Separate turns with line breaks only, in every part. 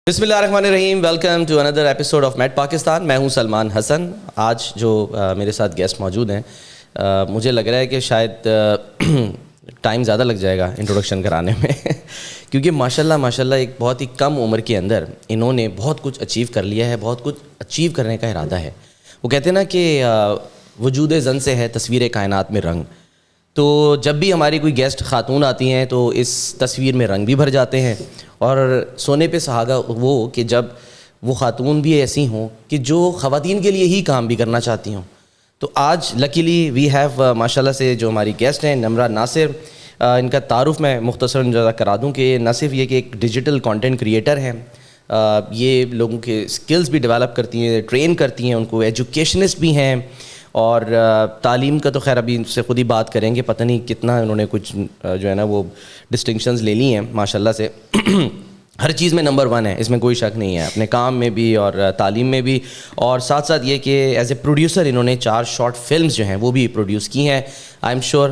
بسم اللہ الرحمن الرحیم. Welcome to another episode of meet Pakistan. میں ہوں سلمان حسن. آج جو میرے ساتھ گیسٹ موجود ہیں, مجھے لگ رہا ہے کہ شاید ٹائم زیادہ لگ جائے گا انٹروڈکشن کرانے میں کیونکہ ماشاءاللہ ایک بہت ہی کم عمر کے اندر انہوں نے بہت کچھ اچیو کر لیا ہے, بہت کچھ اچیو کرنے کا ارادہ ہے. وہ کہتے ہیں نا کہ وجود زن سے ہے تصویر کائنات میں رنگ. تو جب بھی ہماری کوئی گیسٹ خاتون آتی ہیں تو اس تصویر میں رنگ بھی بھر جاتے ہیں, اور سونے پہ سہاگا وہ کہ جب وہ خاتون بھی ایسی ہوں کہ جو خواتین کے لیے ہی کام بھی کرنا چاہتی ہوں. تو آج لکیلی وی ہیو ماشاءاللہ سے جو ہماری گیسٹ ہیں نمرا ناصر. ان کا تعارف میں مختصراً کرا دوں کہ نہ صرف یہ کہ ایک ڈیجیٹل کانٹینٹ کریٹر ہیں, یہ لوگوں کے اسکلز بھی ڈیولپ کرتی ہیں, ٹرین کرتی ہیں, ان کو ایجوکیشنسٹ بھی ہیں, اور تعلیم کا تو خیر ابھی ان سے خود ہی بات کریں گے. پتہ نہیں کتنا انہوں نے کچھ جو ہے نا وہ ڈسٹنکشنز لے لی ہیں ماشاءاللہ سے. ہر چیز میں نمبر 1 ہے, اس میں کوئی شک نہیں ہے, اپنے کام میں بھی اور تعلیم میں بھی. اور ساتھ ساتھ یہ کہ ایز اے پروڈیوسر انہوں نے 4 شارٹ فلمز جو ہیں وہ بھی پروڈیوس کی ہیں. I am sure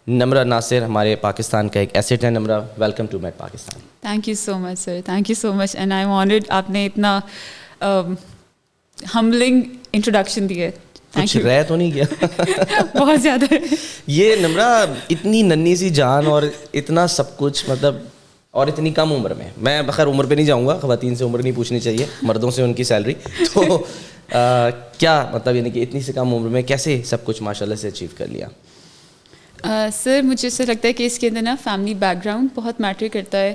Nimra Nasir ہمارے پاکستان کا ایک ایسٹ ہے. Nimra, welcome to meet Pakistan.
Thank you so much sir, thank you so much, and I am honoured. آپ نے اتنا ہمبلنگ انٹروڈکشن دی ہے.
کچھ رہ تو نہیں گیا
بہت زیادہ.
یہ نمرا اتنی ننھی سی جان اور اتنا سب کچھ, مطلب اور اتنی کم عمر میں بخیر عمر پہ نہیں جاؤں گا, خواتین سے عمر نہیں پوچھنی چاہیے, مردوں سے ان کی سیلری. تو کیا مطلب یعنی کہ اتنی سے کم عمر میں کیسے سب کچھ ماشاءاللہ سے اچیو کر لیا؟
سر مجھے ایسا لگتا ہے کہ اس کے اندر نا فیملی بیک گراؤنڈ بہت میٹر کرتا ہے,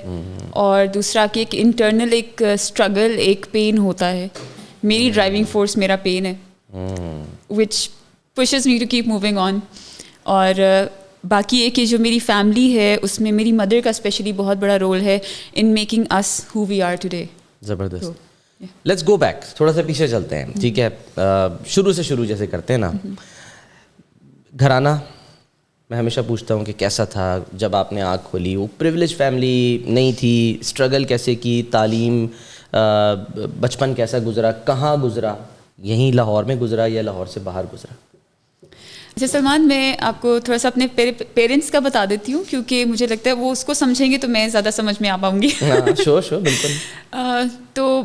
اور دوسرا کہ ایک انٹرنل ایک اسٹرگل, ایک پین ہوتا ہے. میری ڈرائیونگ فورس میرا پین ہے, which pushes me to keep moving on. اور باقی یہ کہ جو میری فیملی ہے اس میں میری مدر کا اسپیشلی بہت بڑا رول ہے in making us who we are today.
زبردست. لیٹس گو بیک, تھوڑا سا پیچھے چلتے ہیں, ٹھیک ہے؟ شروع سے شروع جیسے کرتے ہیں نا. گھرانہ میں ہمیشہ پوچھتا ہوں کہ کیسا تھا جب آپ نے آنکھ کھولی؟ وہ پریولیج فیملی نہیں تھی, اسٹرگل کیسے کی, تعلیم, بچپن کیسا گزرا, کہاں گزرا, یہیں لاہور میں گزرا یا لاہور سے باہر گزرا؟
اچھا سلمان, میں آپ کو تھوڑا سا اپنے پیرنٹس کا بتا دیتی ہوں, کیونکہ مجھے لگتا ہے وہ اس کو سمجھیں گے تو میں زیادہ سمجھ میں آ پاؤں گی.
شور بالکل.
تو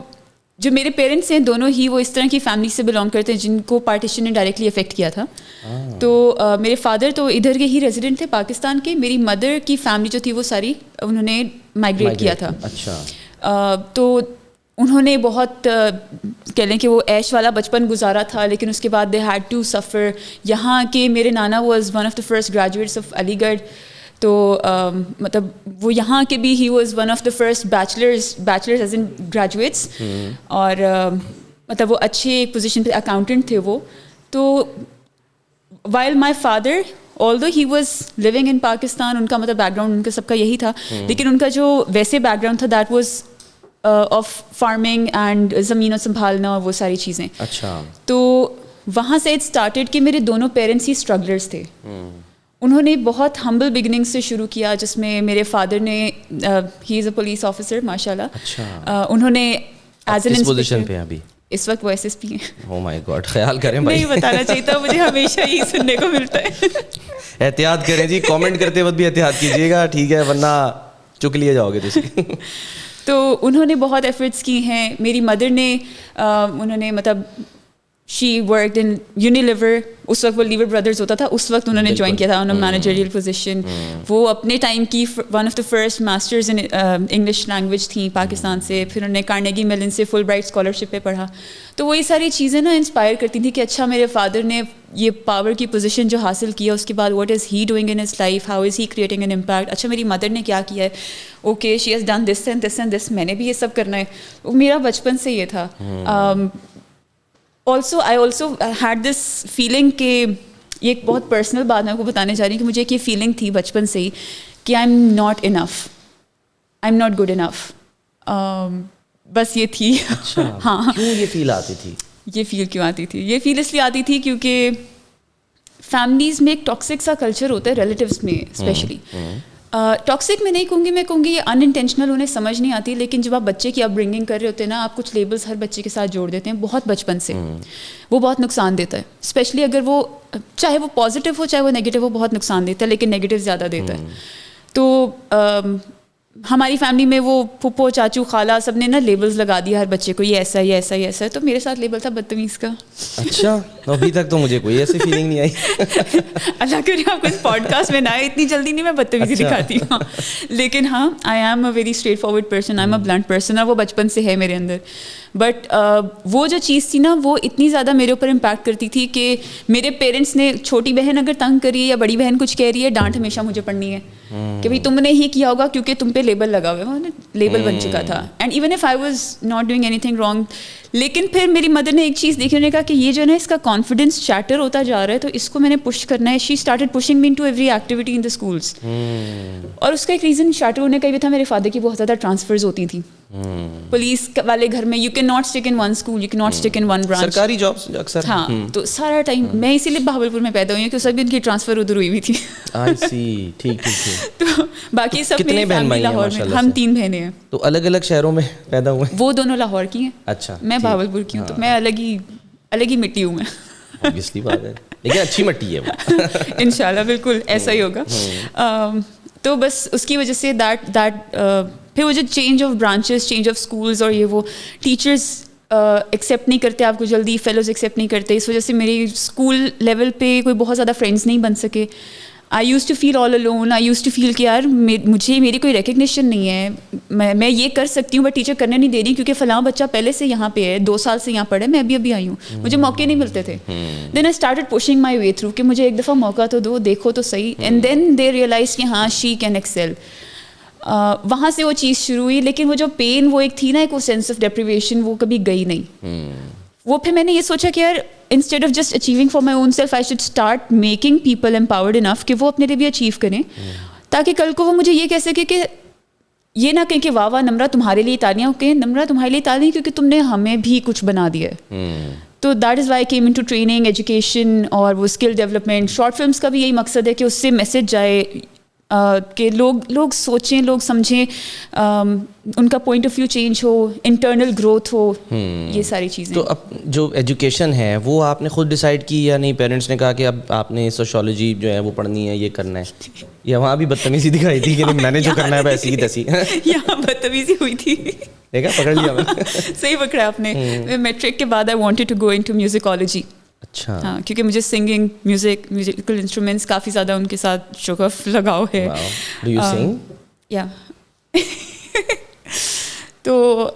جو میرے پیرنٹس ہیں دونوں ہی وہ اس طرح کی فیملی سے بلانگ کرتے ہیں جن کو پارٹیشن نے ڈائریکٹلی افیکٹ کیا تھا. تو میرے فادر تو ادھر کے ہی ریزیڈنٹ تھے پاکستان کے. میری مدر کی فیملی جو تھی وہ ساری انہوں نے مائگریٹ کیا تھا.
اچھا.
تو انہوں نے بہت کہہ لیں کہ وہ عیش والا بچپن گزارا تھا, لیکن اس کے بعد دے ہیڈ ٹو سفر. یہاں کے میرے نانا was one of the first graduates of Aligarh. تو مطلب وہ یہاں کے بھی ہی was one of the first bachelors as in graduates, اور مطلب وہ اچھے پوزیشن پہ اکاؤنٹنٹ تھے وہ. تو while my father although he was living in Pakistan, ان کا مطلب بیک گراؤنڈ ان کا سب کا یہی تھا, لیکن ان کا جو ویسے بیک گراؤنڈ تھا that was of farming and زمینوں سنبھالنا اور وہ ساری چیزیں.
اچھا. تو
وہاں سے اٹ اسٹارٹیڈ کہ میرے دونوں پیرنٹس ہی اسٹرگلرس تھے. انہوں نے بہت ہمبل بگننگ سے شروع کیا, جس میں میرے فادر نے ہی از اے پولیس آفیسر ماشاء اللہ. انہوں نے ایز این
پوزیشن پہ ابھی
اس وقت وہ ایس ایس پی ہیں.
او مائی گاڈ, خیال کریں بھائی.
نہیں بتانا چاہیے تھا, مجھے ہمیشہ یہی سننے کو ملتا ہے.
احتیاط کریں جی, کامنٹ کرتے وقت بھی احتیاط کیجیے گا, ٹھیک ہے, ورنہ چک لیے جاؤ گے تسی.
تو انہوں نے بہت ایفرٹس کی ہیں. میری مدر نے انہوں نے مطلب شی ورکڈ ان یونیلیور, اس وقت وہ لیور بردرز ہوتا تھا, اس وقت انہوں نے جوائن کیا تھا آن اے مینیجریل پوزیشن. وہ اپنے ٹائم کی one of the first masters in English language تھیں پاکستان سے. پھر انہوں نے کارنیگی میلن سے فل برائٹ اسکالرشپ پہ پڑھا. تو وہی ساری چیزیں نا انسپائر کرتی تھیں کہ اچھا میرے فادر نے یہ پاور کی پوزیشن جو حاصل کیا, اس کے بعد what is he doing in his life, how is he creating an impact. اچھا میری مدر نے کیا کیا ہے, okay she has done this and this and this, میں نے بھی یہ سب کرنا ہے. میرا بچپن سے یہ تھا. I also had this feeling کہ یہ ایک بہت پرسنل بات میں آپ کو بتانے جا رہی ہوں کہ مجھے ایک یہ فیلنگ تھی بچپن سے ہی کہ I am not enough, I am not good enough. بس یہ تھی.
ہاں, کیوں یہ فیل آتی تھی؟
یہ فیل کیوں آتی تھی؟ یہ فیل اس لیے آتی تھی کیونکہ فیملیز میں ایک ٹاکسک سا کلچر ہوتا ہے, ریلیٹیوس میں اسپیشلی. ٹاکسک میں نہیں کہوں گی, میں کہوں گی یہ ان انٹینشنل, انہیں سمجھ نہیں آتی. لیکن جب آپ بچے کی اپ برنگنگ کر رہے ہوتے ہیں نا, آپ کچھ لیبلس ہر بچے کے ساتھ جوڑ دیتے ہیں بہت بچپن سے. وہ بہت نقصان دیتا ہے, اسپیشلی اگر وہ چاہے وہ پازیٹیو ہو چاہے وہ نیگیٹیو ہو, بہت نقصان دیتا ہے, لیکن نیگیٹیو زیادہ دیتا ہے. تو ہماری فیملی میں وہ پھپھو چاچو خالہ سب نے نا لیبلز لگا دیا ہر بچے کو, یہ ایسا ہے, یہ ایسا ہے, یہ ایسا ہے. تو میرے ساتھ لیبل تھا بدتمیز کا.
اچھا, ابھی تک تو مجھے کوئی ایسی فیلنگ نہیں آئی.
اللہ کرے آپ کو اس پوڈ کاسٹ میں نہ آئے, اتنی جلدی نہیں میں بدتمیزی دکھاتی ہوں. لیکن ہاں, I am a very straight forward person, I am a blunt person, اور وہ بچپن سے ہے میرے اندر. بٹ وہ جو چیز تھی نا وہ اتنی زیادہ میرے اوپر امپیکٹ کرتی تھی کہ میرے پیرنٹس نے, چھوٹی بہن اگر تنگ کری ہے یا بڑی بہن کچھ کہہ رہی ہے, ڈانٹ ہمیشہ مجھے پڑنی ہے کہ بھائی تم نے ہی کیا ہوگا کیونکہ تم پہ لیبل لگا ہوا ہے, لیبل بن چکا تھا. And even if I was not doing any thing wrong. لیکن پھر میری مدر نے ایک چیز دیکھی, انہوں نے کہا کہ یہ جو ہے نا اس کا کانفیڈنس چیٹر ہوتا جا رہا ہے, تو اس کو میں نے پش کرنا ہے. She started pushing me into every activity in the schools. اور اس کا ایک ریزن شیٹر ہونے کا بھی تھا, میرے فادر کی بہت زیادہ ٹرانسفرز ہوتی تھیں پولیس والے گھر میں. You can not stuck in one school, you can not stuck in one branch,
سرکاری جابس اکثر.
ہاں, تو سارا ٹائم میں اسی لیے بہاولپور میں پیدا ہوئی ہوں کہ سب ان کی ٹرانسفر ادھر ہوئی ہوئی تھی.
آئی سی, ٹھیک ٹھیک.
تو باقی سب
کتنے بہن بھائی ہیں ماشاء اللہ؟
ہم 3 بہنیں ہیں.
تو الگ الگ شہروں میں پیدا ہوئے ہیں؟
وہ دونوں لاہور کی ہیں.
اچھا,
میں بہاولپور کی ہوں, تو میں الگ ہی مٹی ہوں. میں
obviously بات ہے, لیکن اچھی مٹی ہے وہ.
انشاءاللہ بالکل ایسا ہی ہوگا. تو بس اس کی وجہ سے دیٹ پھر وہ جو change of branches, change of schools, اور یہ وہ ٹیچرس ایکسیپٹ نہیں کرتے آپ کو جلدی, فیلوز ایکسیپٹ نہیں کرتے, اس وجہ سے میری اسکول لیول پہ کوئی بہت زیادہ فرینڈس نہیں بن سکے. I used to feel all alone, I used to feel کہ یار مجھے میری کوئی ریکگنیشن نہیں ہے, میں یہ کر سکتی ہوں بٹ ٹیچر کرنے نہیں دے رہی کیونکہ فلاں بچہ پہلے سے یہاں پہ ہے, 2 سال سے یہاں پڑھے, میں ابھی آئی ہوں, مجھے موقع نہیں ملتے تھے. Then I started pushing my way through کہ مجھے ایک دفعہ موقع تو دو, دیکھو تو صحیح. اینڈ دین دے ریئلائز کہ ہاں شی کین ایکسیل. وہاں سے وہ چیز شروع ہوئی. لیکن وہ جو پین وہ ایک تھی نا, ایک وہ سینس آف ڈیپریویشن, وہ کبھی گئی نہیں. وہ پھر میں نے یہ سوچا کہ یار instead of just achieving for my own self, I should start making people empowered enough کہ وہ اپنے لیے بھی اچیو کریں, تاکہ کل کو وہ مجھے یہ کہہ سکے کہ یہ نہ کہیں کہ واہ واہ نمرا تمہارے لیے تالیاں, کہ نمرا تمہارے لیے تالیاں کیونکہ تم نے ہمیں بھی کچھ بنا دیا ہے. تو that is why came into training, education, اور وہ اسکل ڈیولپمنٹ. شارٹ فلمس کا بھی یہی مقصد ہے کہ اس سے میسج جائے کہ لوگ سوچیں, لوگ سمجھیں, ان کا پوائنٹ آف ویو چینج ہو, انٹرنل گروتھ ہو, یہ ساری چیزیں.
تو اب جو ایجوکیشن ہے وہ آپ نے خود ڈیسائیڈ کی یا نہیں, پیرنٹس نے کہا کہ اب آپ نے سوشیولوجی جو ہے وہ پڑھنی ہے, یہ کرنا ہے, یا وہاں بھی بدتمیزی دکھائی تھی کہ میں نے جو کرنا ہے ایسی کی تیسی؟
یہاں بدتمیزی ہوئی تھی.
دیکھا, پکڑ لیا میں.
صحیح پکڑا آپ نے. میٹرک کے بعد I wanted to go into musicology.
اچھا.
ہاں, کیونکہ مجھے سنگنگ, میوزیکل انسٹرومنٹس کافی زیادہ ان کے ساتھ شغف لگاؤ ہے.
ڈو یو سنگ؟
یا تو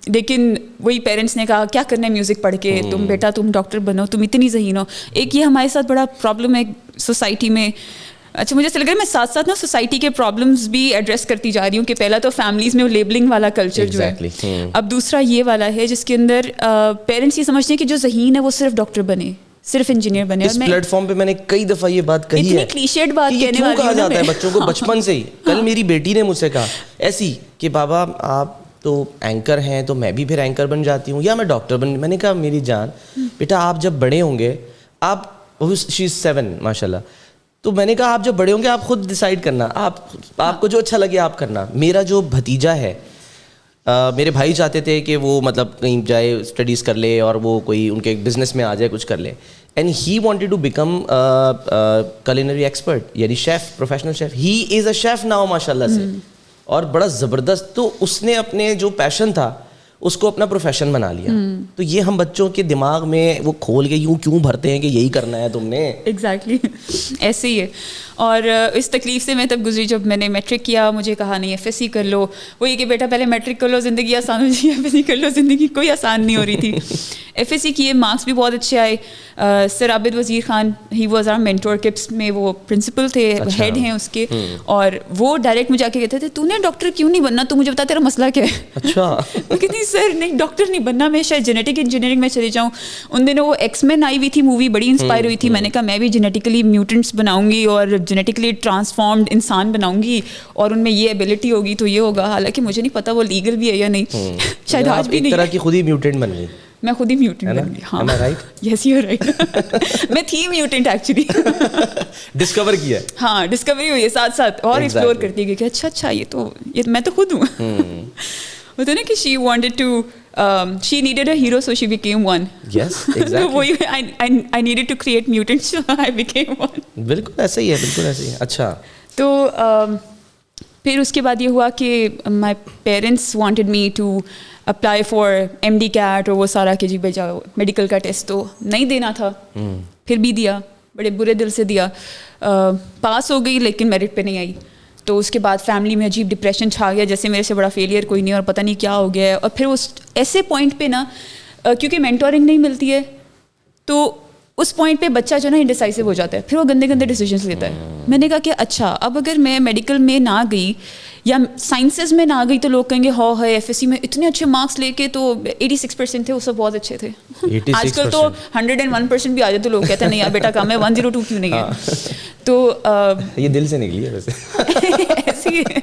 لیکن وہی پیرنٹس نے کہا کیا کرنا ہے میوزک پڑھ کے, تم بیٹا تم ڈاکٹر بنو, تم اتنی ذہین ہو. ایک یہ ہمارے ساتھ بڑا پرابلم ہے سوسائٹی میں. اچھا, مجھے ایسا لگ رہا ہے میں ساتھ ساتھ نا سوسائٹی کے پرابلمس بھی ایڈریس کرتی جا رہی ہوں کہ پہلا تو فیملیز میں وہ لیبلنگ والا کلچر جو ہے, اب دوسرا یہ والا ہے جس کے اندر پیرنٹس یہ سمجھتے ہیں کہ جو ذہین ہے وہ صرف ڈاکٹر بنے, صرف انجینئر بنے.
اس پلیٹ فارم پہ میں نے کئی دفعہ یہ بات کہی ہے,
کلیشیڈ بات کہنے والی
کہا جاتا ہے بچوں کو بچپن سے ہی. کل میری بیٹی نے مجھ سے کہا ایسی کہ بابا آپ تو اینکر ہیں تو میں بھی پھر اینکر بن جاتی ہوں, یا میں ڈاکٹر بن. میں نے کہا میری جان بیٹا آپ جب بڑے ہوں گے, آپ شی از 7 ماشاء اللہ, تو میں نے کہا آپ جب بڑے ہوں گے آپ خود ڈیسائیڈ کرنا, آپ کو جو اچھا لگے آپ کرنا. میرا جو بھتیجا ہے, میرے بھائی چاہتے تھے کہ وہ مطلب کہیں جائے اسٹڈیز کر لے اور وہ کوئی ان کے بزنس میں آ جائے, کچھ کر لے. And he wanted to become culinary expert, یعنی chef, professional chef. He is a chef now ماشاء اللہ سے, اور بڑا زبردست. تو اس نے اپنے جو پیشن تھا اس کو اپنا پروفیشن بنا لیا. تو یہ ہم بچوں کے دماغ میں وہ کھول کے یوں کیوں بھرتے ہیں کہ یہی کرنا ہے تم نے.
ایگزیکٹلی ایسے ہی ہے. اور اس تکلیف سے میں تب گزری جب میں نے میٹرک کیا. مجھے کہا نہیں ایف ایس سی کر لو, وہ یہ کہ بیٹا پہلے میٹرک کر لو زندگی آسان ہو جائے, ایف ایس سی کر لو زندگی کوئی آسان نہیں ہو رہی تھی. ایف ایس سی کیے, مارکس بھی بہت اچھے آئے. Sir Abid Wazir Khan, he was our mentor, KIPS میں وہ پرنسپل تھے, ہیڈ ہیں اس کے, اور وہ ڈائریکٹ مجھے آ کے کہتے تھے تو نے ڈاکٹر کیوں نہیں بننا, تو مجھے بتا تیرا مسئلہ کیا ہے.
اچھا.
کتنی سر نہیں ڈاکٹر نہیں بننا, میں شاید جینیٹک انجینئرنگ میں چلی جاؤں. ان دنوں وہ ایکس مین آئی ہوئی تھی مووی, بڑی انسپائر ہوئی تھی. میں نے کہا میں بھی جینیٹیکلی میوٹنٹس بناؤں گی اور جینیٹیکلی ٹرانسفارمڈ انسان بناؤں گی, اور ان میں یہ ایبلٹی ہوگی تو یہ ہوگا. حالانکہ مجھے نہیں پتا وہ لیگل بھی ہے یا نہیں, شاید آج بھی نہیں.
ایک طرح کی خود ہی میوٹنٹ بن گئی.
میں خود ہی میوٹنٹ بن گئی. ہاں یس یو رائٹ. میں تھی میوٹنٹ ایکچولی,
ڈسکور کیا.
ہاں ڈسکوری ہوئی ہے ساتھ ساتھ, اور ایکسپلور کرتی گئی کہ اچھا یہ میں تو خود ہوں. ہوتا نا کہ she wanted to she needed a hero so she became one.
Yes, exactly.
I needed to create mutants so I became one.
بالکل ایسا ہی ہے, بالکل ایسا ہی ہے. اچھا.
تو پھر اس کے بعد یہ ہوا کہ my parents wanted me to apply for MDCAT اور وہ سارا کہ جی بھیجا میڈیکل کا ٹیسٹ تو نہیں دینا تھا, پھر بھی دیا, بڑے برے دل سے دیا, پاس ہو گئی لیکن میرٹ پہ نہیں آئی. تو اس کے بعد فیملی میں عجیب ڈپریشن چھا گیا, جیسے میرے سے بڑا فیلئر کوئی نہیں اور پتہ نہیں کیا ہو گیا ہے. اور پھر اس ایسے پوائنٹ پہ نا کیونکہ مینٹورنگ نہیں ملتی ہے تو اس پوائنٹ پہ بچہ جو نا انڈیسائسو ہو جاتا ہے, پھر وہ گندے گندے ڈیسیجنس لیتا ہے. میں نے کہا کہ اچھا اب اگر میں میڈیکل میں نہ گئی یا سائنسز میں نہ گئی تو لوگ کہیں گے ہو ہے FSC میں اتنے اچھے مارکس لے کے تو 86% تھے, وہ سب بہت اچھے تھے. آج کل تو 101% بھی آ جائے تو لوگ کہتے ہیں نہیں یار بیٹا کم ہے, 102 کیوں نہیں ہے. تو
یہ دل سے نکلی ہے ویسے
ایسی ہے.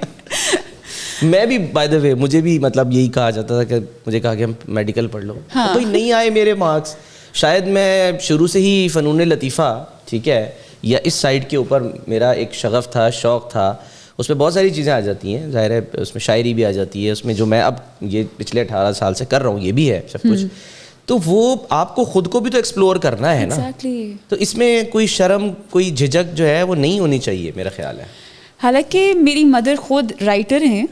میں بھی بائی دا وے مجھے بھی مطلب یہی کہا جاتا تھا کہ مجھے کہا کہ ہم میڈیکل پڑھ لو, تو نہیں آئے میرے مارکس. شاید میں شروع سے ہی فنون لطیفہ ٹھیک ہے یا اس سائڈ کے اوپر میرا ایک شغف تھا, شوق تھا, اس میں بہت ساری چیزیں آ جاتی ہیں, ظاہر ہے اس میں شاعری بھی آ جاتی ہے, اس میں جو میں اب یہ پچھلے 18 سال سے کر رہا ہوں یہ بھی ہے سب کچھ. تو وہ آپ کو خود کو بھی تو ایکسپلور کرنا ہے نا, تو اس میں کوئی شرم کوئی جھجک جو ہے وہ نہیں ہونی چاہیے میرا خیال ہے.
حالانکہ میری مدر خود رائٹر ہیں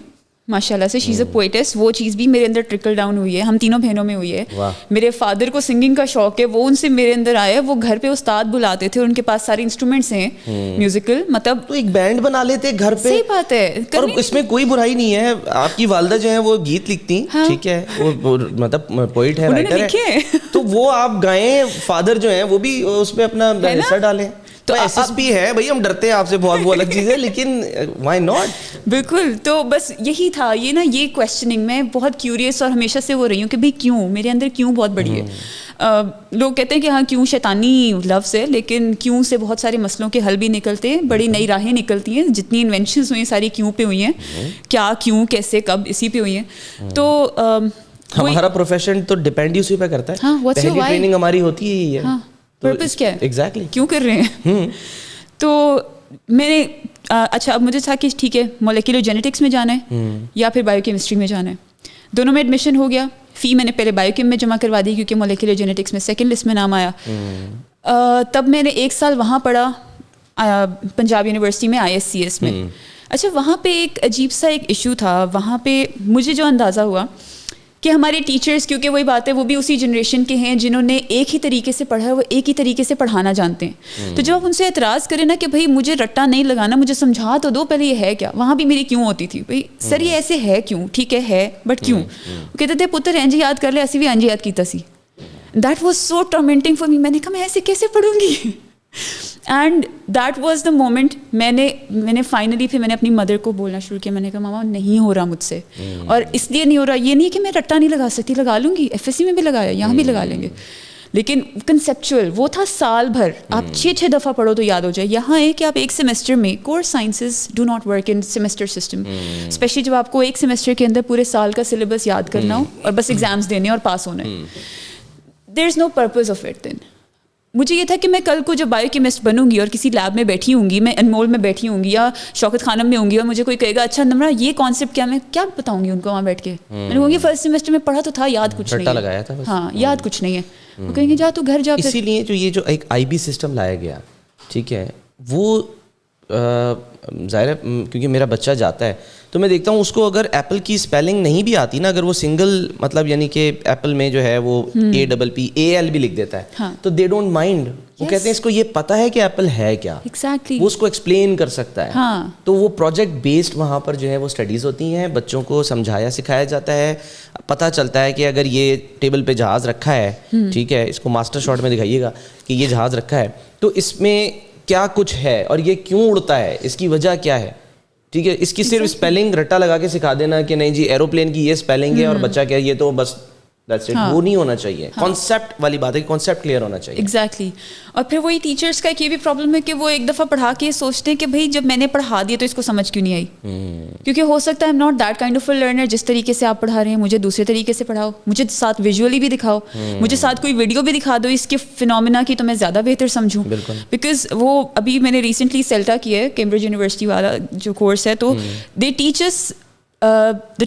ماشاء اللہ سے, شی از اے پوئٹس, وہ چیز بھی میرے اندر ٹرکل ڈاؤن ہوئی ہے, ہم تینوں بہنوں میں ہوئی ہے. میرے فادر کو سنگنگ کا شوق ہے, وہ ان سے میرے اندر آیا, وہ گھر پہ استاد بلاتے تھے, ان کے پاس سارے انسٹرومنٹس ہیں میوزیکل, مطلب
تو ایک بینڈ بنا لیتے گھر پہ.
صحیح بات ہے,
اور اس میں کوئی برائی نہیں ہے. آپ کی والدہ جو ہیں وہ گیت لکھتی ٹھیک ہے, وہ مطلب پوئٹ ہے, رائٹر ہے, تو وہ آپ گائیں. فادر جو ہیں وہ بھی اس میں اپنا حصہ ڈالیں. تو SSP ہے بھائی, ہم ڈرتے ہیں آپ سے بہت, وہ الگ چیز ہے, لیکن وائی ناٹ.
بالکل. تو بس یہی تھا یہ نا, یہ کویسچننگ میں بہت کیوریس اور ہمیشہ سے وہ رہی ہوں کہ بھائی کیوں, میرے اندر کیوں بہت بڑی ہے. لوگ کہتے ہیں کہ ہاں کیوں شیطانی لفظ ہے, لیکن کیوں سے بہت سارے مسئلوں کے حل بھی نکلتے ہیں, بڑی نئی راہیں نکلتی ہیں. جتنی انوینشنز ہوئی ہیں ساری کیوں پہ ہوئی ہیں, کیا کیوں کیسے کب اسی پہ ہوئی ہیں. تو
ہمارا پروفیشن تو ڈپینڈ اسی پہ کرتا ہے. پہلی ٹریننگ ہماری ہوتی ہی ہے,
پرپز کیا ہے,
ایگزیکٹلی
کیوں کر رہے ہیں. تو میں نے اچھا اب مجھے تھا کہ ٹھیک ہے مولیکولر جینیٹکس میں جانا ہے یا پھر بایو کیمسٹری میں جانا ہے. دونوں میں ایڈمیشن ہو گیا. فی میں نے پہلے بایو کیم میں جمع کروا دی کیونکہ مولیکولر جینیٹکس میں سیکنڈ لسٹ میں نام آیا. تب میں نے 1 سال وہاں پڑھا پنجاب یونیورسٹی میں ISCS میں. اچھا وہاں پہ ایک عجیب سا ایک ایشو تھا. وہاں پہ مجھے جو اندازہ ہوا کہ ہمارے ٹیچرس, کیونکہ وہی بات ہے وہ بھی اسی جنریشن کے ہیں جنہوں نے ایک ہی طریقے سے پڑھا ہے, وہ ایک ہی طریقے سے پڑھانا جانتے ہیں. تو جب آپ ان سے اعتراض کریں نا کہ بھائی مجھے رٹا نہیں لگانا, مجھے سمجھا تو دو پہلے یہ ہے کیا, وہاں بھی میری کیوں ہوتی تھی, بھائی سر یہ ایسے ہے کیوں, ٹھیک ہے بٹ کیوں. وہ کہتے تھے پتر انج یاد کر لے, ایسی بھی انج یاد کیتا سی. That was so tormenting for me. میں نے کہا میں ایسے کیسے پڑھوں گی. And that was the moment میں نے فائنلی پھر میں نے اپنی مدر کو بولنا شروع کیا. میں نے کہا ماما نہیں ہو رہا مجھ سے, اور اس لیے نہیں ہو رہا یہ نہیں کہ میں رٹا نہیں لگا سکتی, لگا لوں گی, FSC میں بھی لگایا, یہاں بھی لگا لیں گے, لیکن کنسیپچوئل وہ تھا سال بھر. آپ 6 دفعہ پڑھو تو یاد ہو جائے. یہاں ہے کہ آپ ایک سیمسٹر میں, core sciences do not work in semester system, specially جب آپ کو ایک سیمسٹر کے اندر پورے سال کا سلیبس یاد کرنا ہو اور بس ایگزامس دینے اور پاس ہونا ہے. دیر از نو پرپز آف اٹ. دین مجھے یہ تھا کہ میں کل کو جب بایو کیمسٹ بنوں گی اور کسی لیب میں بیٹھی ہوں گی, میں انمول میں بیٹھی ہوں گی یا شوکت خانم میں ہوں گی, اور مجھے کوئی کہے گا اچھا نمرا یہ کانسیپٹ کیا, میں کیا بتاؤں گی ان کو وہاں بیٹھ کے. میں کہوں گی فرسٹ سیمسٹر میں پڑھا تو تھا, یاد کچھ نہیں
لگایا تھا,
ہاں یاد کچھ نہیں ہے. وہ کہیں گے جا تو گھر جا.
اسی لیے جو یہ جو ایک IB سسٹم لایا گیا ٹھیک ہے, وہ ظاہر ہے کیونکہ میرا بچہ جاتا ہے تو میں دیکھتا ہوں اس کو اگر ایپل کی اسپیلنگ نہیں بھی آتی نا, اگر وہ سنگل مطلب یعنی کہ ایپل میں جو ہے وہ APPAL بھی لکھ دیتا ہے تو دے ڈونٹ مائنڈ. وہ کہتے ہیں اس کو یہ پتہ ہے کہ ایپل ہے کیا, وہ اس کو ایکسپلین کر سکتا ہے. تو وہ پروجیکٹ بیسڈ وہاں پر جو ہے وہ اسٹڈیز ہوتی ہیں, بچوں کو سمجھایا سکھایا جاتا ہے, پتہ چلتا ہے کہ اگر یہ ٹیبل پہ جہاز رکھا ہے ٹھیک ہے, اس کو ماسٹر شاٹ میں دکھائیے گا کہ یہ جہاز رکھا ہے تو اس میں کیا کچھ ہے اور یہ کیوں اڑتا ہے, اس کی وجہ کیا ہے. ٹھیک ہے, اس کی صرف اسپیلنگ رٹا لگا کے سکھا دینا کہ نہیں جی ایروپلین کی یہ اسپیلنگ ہے اور بچہ کیا یہ تو بس دیٹس اٹ, وہ نہیں ہونا چاہیے. کانسیپٹ والی بات ہے, کانسیپٹ کلیئر ہونا چاہیے.
ایگزیکٹلی. اور پھر وہی ٹیچرس کا ایک یہ بھی پرابلم ہے کہ وہ ایک دفعہ پڑھا کے سوچتے ہیں کہ بھائی جب میں نے پڑھا دیا تو اس کو سمجھ کیوں نہیں آئی. کیونکہ ہو سکتا ہے am not that kind of a learner, جس طریقے سے آپ پڑھا رہے ہیں مجھے دوسرے طریقے سے پڑھاؤ, مجھے ساتھ ویژولی بھی دکھاؤ, مجھے ساتھ کوئی ویڈیو بھی دکھا دو اس کے فینومینا کی, تو میں زیادہ بہتر سمجھوں. بیکاز وہ ابھی میں نے ریسنٹلی سیلٹا کیا ہے, کیمبرج یونیورسٹی والا جو کورس ہے, تو they teach us the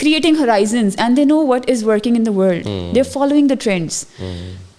creating horizons and they know what is working in the world. They're following the trends.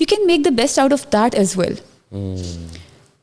you can make the best out of that as well.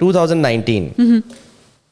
2019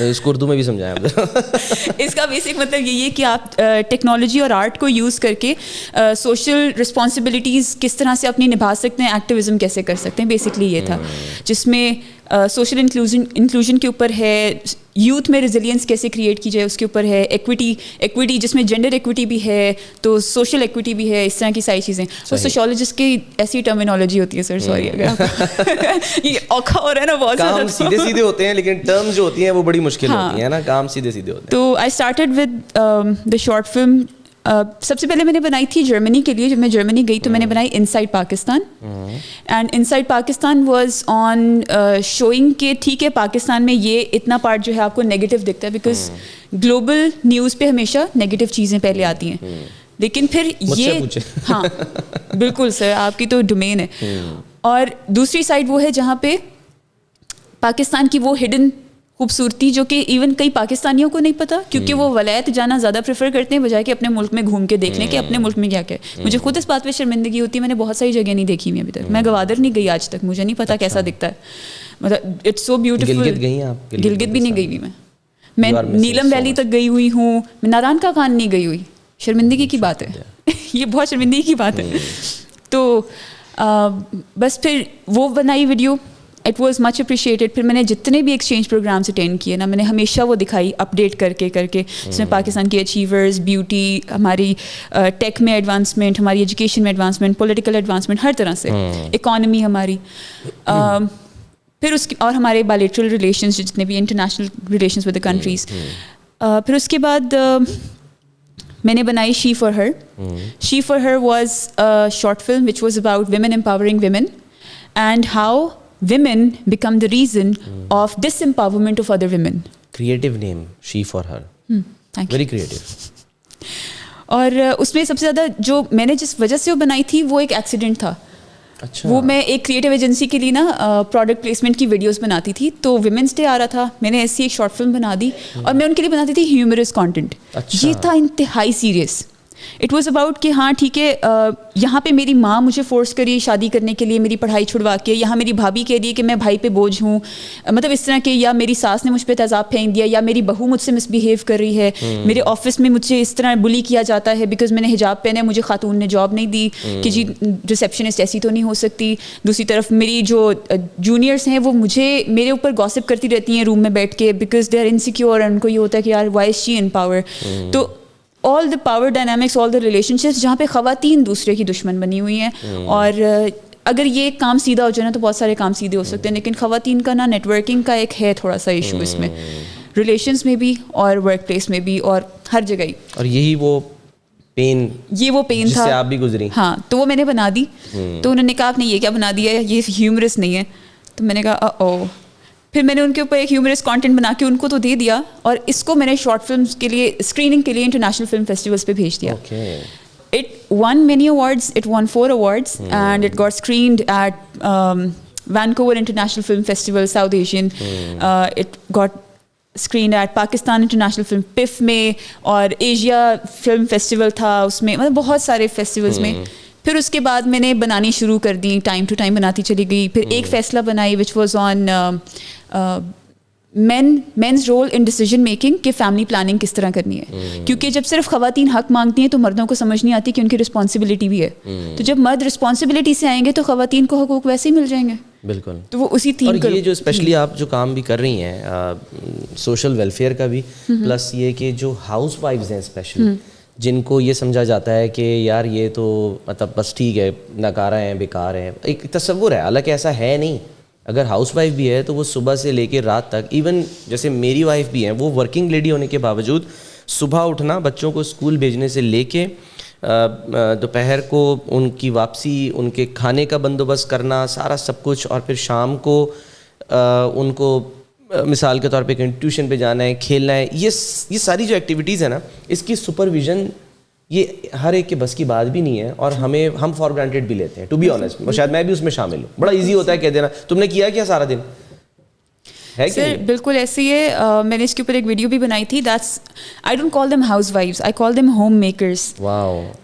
اس کو اردو میں بھی سمجھائیں آپ.
اس کا بیسک مطلب یہی ہے کہ آپ ٹیکنالوجی اور آرٹ کو یوز کر کے سوشل رسپانسبلٹیز کس طرح سے اپنی نبھا سکتے ہیں, ایکٹیویزم کیسے کر سکتے ہیں, بیسکلی یہ تھا. جس میں سوشل انکلوژن کے اوپر ہے, یوتھ میں ریزیلینس کیسے کریٹ کی جائے اس کے اوپر ہے, ایکویٹی جس میں جینڈر ایکویٹی بھی ہے, تو سوشل ایکویٹی بھی ہے, اس طرح کی ساری چیزیں. تو سوشیولوجسٹ کی ایسی ٹرمینالوجی ہوتی ہے سر, سوری اگر آپ یہ اوکھا ہو رہا ہے نا, بہت
کام سیدھے سیدھے ہوتے ہیں لیکن ٹرمز جو ہوتی ہیں وہ بڑی مشکل ہوتی ہیں نا, کام سیدھے سیدھے ہوتے ہیں.
تو I started with the short film. سب سے پہلے میں نے بنائی تھی جرمنی کے لیے. جب میں جرمنی گئی تو میں نے بنائی inside Pakistan, and inside Pakistan was on showing کہ ٹھیک ہے پاکستان میں یہ اتنا پارٹ جو ہے آپ کو نیگیٹو دکھتا ہے, بیکاز گلوبل نیوز پہ ہمیشہ نیگیٹو چیزیں پہلے آتی ہیں, لیکن پھر یہ ہاں بالکل سر آپ کی تو ڈومین ہے. اور دوسری سائڈ وہ ہے جہاں پہ پاکستان کی وہ ہڈن خوبصورتی جو کہ ایون کئی پاکستانیوں کو نہیں پتا, کیونکہ وہ ولایت جانا زیادہ پریفر کرتے ہیں بجائے کہ اپنے ملک میں گھوم کے دیکھ لیں کہ اپنے ملک میں کیا کیا ہے. مجھے خود اس بات پہ شرمندگی ہوتی ہے, میں نے بہت ساری جگہ نہیں دیکھی ہوئی ابھی تک. میں گوادر نہیں گئی آج تک, مجھے نہیں پتا کیسا دکھتا ہے, مطلب اٹس سو بیوٹیفل.
گلگت گئی ہیں آپ؟
گلگت بھی نہیں گئی ہوئی میں نیلم ویلی تک گئی ہوئی ہوں, میں ناران کا خان نہیں گئی ہوئی. شرمندگی کی بات ہے یہ, بہت شرمندگی کی بات ہے. تو بس پھر وہ بنائی video, it was much appreciated. پھر میں نے جتنے بھی ایکسچینج پروگرامس اٹینڈ کیے نا, میں نے ہمیشہ وہ دکھائی اپڈیٹ کر کے اس میں پاکستان کی اچیورز, بیوٹی, ہماری ٹیک میں ایڈوانسمنٹ, ہماری ایجوکیشن میں ایڈوانسمنٹ, پولیٹیکل ایڈوانسمنٹ, ہر طرح سے اکانومی ہماری. پھر اس کی اور ہمارے بائلیٹرل ریلیشنز جتنے بھی international relations with the countries. پھر اس کے بعد میں نے بنائی she for her. She for her was short film which was about women empowering women and how women become the reason of disempowerment of other women.
Creative name, She for Her.
Thank you.
Very creative.
اور اس میں سب سے زیادہ جو میں نے جس وجہ سے وہ بنائی تھی وہ ایک ایکسیڈنٹ تھا.
اچھا.
وہ میں ایک کریٹو ایجنسی کے لیے نا پروڈکٹ پلیسمنٹ کی ویڈیوز بناتی تھی, تو ویمنس ڈے آ رہا تھا, میں نے ایسی ایک شارٹ فلم بنا دی اور میں ان کے لیے بناتی تھی ہیومرس کانٹینٹ. یہ تھا انتہائی سیریس. اٹ واز اباؤٹ کہ ہاں ٹھیک ہے یہاں پہ میری ماں مجھے فورس کری شادی کرنے کے لیے, میری پڑھائی چھڑوا کے, یہاں میری بھابھی کہہ دی کہ میں بھائی پہ بوجھ ہوں, مطلب اس طرح کے, یا میری ساس نے مجھ پہ تیزاب پھینک دیا, یا میری بہو مجھ سے مس بیہیو کر رہی ہے, میرے آفس میں مجھ سے اس طرح بلی کیا جاتا ہے بیکاز میں نے حجاب پہنا ہے, مجھے خاتون نے جاب نہیں دی کہ جی ریسیپشنسٹ ایسی تو نہیں ہو سکتی. دوسری طرف میری جو جونیئرس ہیں وہ مجھے میرے اوپر گاسپ کرتی رہتی ہیں روم میں بیٹھ کے بیکاز دے آر انسیکیور, ان کو یہ ہوتا ہے کہ یار وائی از شی ان پاور. تو all the power dynamics, all the relationships جہاں پہ خواتین دوسرے کی دشمن بنی ہوئی ہیں. اور اگر یہ کام سیدھا ہو جائے نا تو بہت سارے کام سیدھے ہو سکتے ہیں, لیکن خواتین کا نا نیٹ ورکنگ کا ایک ہے تھوڑا سا ایشو اس میں, ریلیشنس میں بھی اور ورک پلیس میں بھی اور ہر جگہ ہی. اور
یہی وہ پین,
یہ وہ پین تھا,
آپ بھی گزری.
ہاں تو وہ میں نے بنا دی. تو انہوں نے کہا آپ نے یہ کیا بنا دیا ہے, یہ ہیومرس نہیں ہے. تو میں نے کہا او. پھر میں نے ان کے اوپر ایک ہیومرس کانٹینٹ بنا کے ان کو تو دے دیا, اور اس کو میں نے شارٹ فلمس کے لیے اسکریننگ کے لیے انٹرنیشنل فلم فیسٹیولس پہ بھیج دیا. It won many awards. It won 4 awards and it got screened at Vancouver International Film Festival, South Asian. It got screened at Pakistan International Film PIF میں, اور Asia film festival تھا اس میں, مطلب بہت سارے فیسٹیولس میں. پھر اس کے بعد میں نے بنانی شروع کر دی, ٹائم ٹو ٹائم بناتی چلی گئی. پھر ایک فیصلہ بنائی which was on men's role in decision making, کہ فیملی پلاننگ کس طرح کرنی ہے. کیونکہ جب صرف خواتین حق مانگتی ہیں تو مردوں کو سمجھ نہیں آتی کہ ان کی رسپانسبلٹی بھی ہے. تو جب مرد رسپانسبلٹی سے آئیں گے تو خواتین کو حقوق ویسے ہی مل جائیں گے.
بالکل.
تو وہ اسی تھیم
اور یہ جو اسپیشلی آپ جو کام بھی کر رہی ہیں سوشل ویلفیئر کا بھی, پلس یہ کہ جو ہاؤس وائفز ہیں اسپیشلی, جن کو یہ سمجھا جاتا ہے کہ یار یہ تو مطلب بس ٹھیک ہے ناکارہ ہیں, بیکار ہیں, ایک تصور ہے, حالانکہ ایسا ہے نہیں. اگر ہاؤس وائف بھی ہے تو وہ صبح سے لے کے رات تک, ایون جیسے میری وائف بھی ہیں, وہ ورکنگ لیڈی ہونے کے باوجود صبح اٹھنا, بچوں کو اسکول بھیجنے سے لے کے دوپہر کو ان کی واپسی, ان کے کھانے کا بندوبست کرنا, سارا سب کچھ, اور پھر شام کو ان کو مثال کے طور پہ کہیں ٹیوشن پہ جانا ہے, کھیلنا ہے, یہ ساری جو ایکٹیویٹیز ہیں نا, اس کی سپرویژن یہ ہر ایک کے بس کی بات بھی نہیں ہے, اور ہم فار گرانٹیڈ بھی لیتے ہیں, ٹو بی آنیسٹ. شاید میں بھی اس میں شامل ہوں. بڑا ایزی ہوتا ہے کہہ دینا تم نے کیا کیا سارا دن.
سر بالکل ایسے ہی ہے. میں نے اس کے اوپر ایک ویڈیو بھی بنائی تھی. That's I don't call them ہاؤس وائفز, I call them homemakers.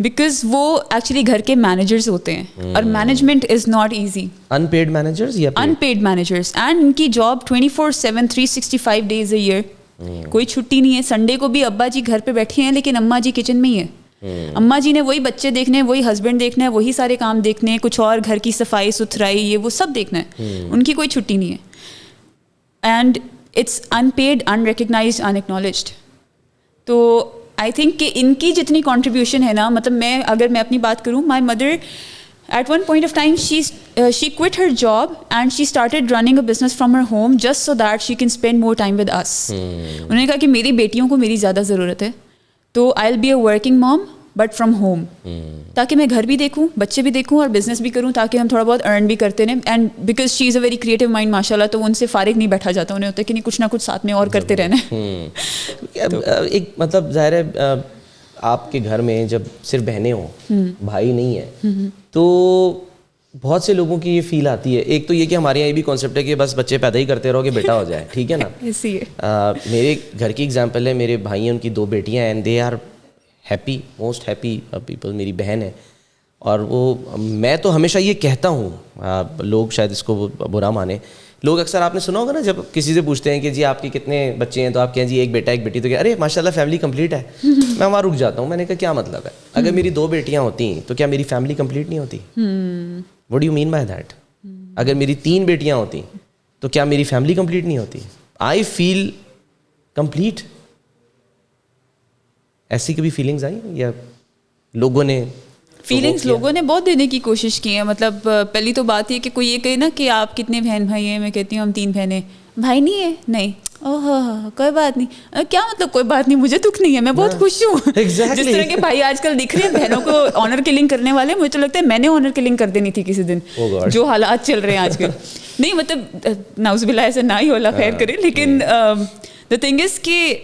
Because وہ ایکچولی گھر کے مینیجرز ہوتے ہیں, اور management is not easy.
Unpaid managers یا
ان پیڈ مینیجرز, اینڈ ان کی جاب 24/7 365 days a year, کوئی چھٹی نہیں ہے. سنڈے کو بھی ابا جی گھر پہ بیٹھے ہیں لیکن اماں جی کچن میں ہی ہے. اماں جی نے وہی بچے دیکھنے ہیں, وہی ہسبینڈ دیکھنا ہے, وہی سارے کام دیکھنے ہیں, کچھ اور گھر کی صفائی ستھرائی یہ وہ سب دیکھنا ہے. ان کی کوئی چھٹی نہیں ہے. And it's unpaid, unrecognised, unacknowledged. تو آئی تھنک کہ ان کی جتنی کانٹریبیوشن ہے نا, مطلب اگر میں اپنی بات کروں, my mother at one point of time she quit her job and she started running a business from her home just so that she can spend more time with us. انہوں نے کہا کہ میری بیٹیوں کو میری زیادہ ضرورت ہے, تو I'll be a working mom but from home, تاکہ میں گھر بھی دیکھوں, بچے بھی دیکھوں, اور بزنس بھی کروں, تاکہ ہم تھوڑا بہت ارن بھی کرتے رہیں. And because she is a very creative mind ماشاء اللہ, تو ان سے فارغ نہیں بیٹھا جاتا, انہیں ہوتا ہے کہ نہیں کچھ نہ کچھ ساتھ میں اور کرتے رہنا ہے.
ایک مطلب ظاہر ہے آپ کے گھر میں جب صرف بہنیں ہوں, بھائی نہیں ہے, تو بہت سے لوگوں کی یہ فیل آتی ہے. ایک تو یہ کہ ہمارے یہاں یہ بھی کانسیپٹ ہے کہ بس بچے پیدا ہی کرتے رہو کہ بیٹا ہو جائے, ٹھیک ہے نا. میرے گھر کی ایگزامپل ہے, میرے بھائی ہیں, ان کی 2 بیٹیاں ہیں, and they are happy, most happy people. میری بہن ہے, اور وہ میں تو ہمیشہ یہ کہتا ہوں, لوگ شاید اس کو برا مانیں, لوگ اکثر آپ نے سنا ہوگا نا جب کسی سے پوچھتے ہیں کہ جی آپ کے کتنے بچے ہیں, تو آپ کہیں جی 1 بیٹا 1 بیٹی, تو کہ ارے ماشاء اللہ فیملی کمپلیٹ ہے. میں وہاں رک جاتا ہوں, میں نے کہا کیا مطلب ہے, اگر میری 2 بیٹیاں ہوتی تو کیا میری فیملی کمپلیٹ نہیں ہوتی؟ What do you mean by that? اگر میری 3 بیٹیاں ہوتی تو کیا میری فیملی کمپلیٹ نہیں ہوتی؟ آئی فیل کمپلیٹ. ایسی کبھی فیلنگز آئی یا لوگوں نے
فیلنگس لوگوں نے بہت دینے کی کوشش کی ہے. مطلب پہلی تو بات یہ کہ کوئی یہ کہے نا کہ آپ کتنے بہن بھائی ہیں, میں کہتی ہوں ہم 3 بہنیں. بھائی نہیں ہے؟ نہیں. کوئی بات نہیں. کیا مطلب کوئی بات نہیں, مجھے دکھ نہیں ہے, میں بہت خوش ہوں. جس طرح کے بھائی آج کل دکھ رہے ہیں بہنوں کو آنر کلنگ کرنے والے, مجھے تو لگتا ہے میں نے آنر کلنگ کر دینی تھی کسی دن, جو حالات چل رہے ہیں آج کل. نہیں مطلب نعوذ باللہ ایسے نہ ہی اللہ خیر کرے, لیکن دا تھنگ از کہ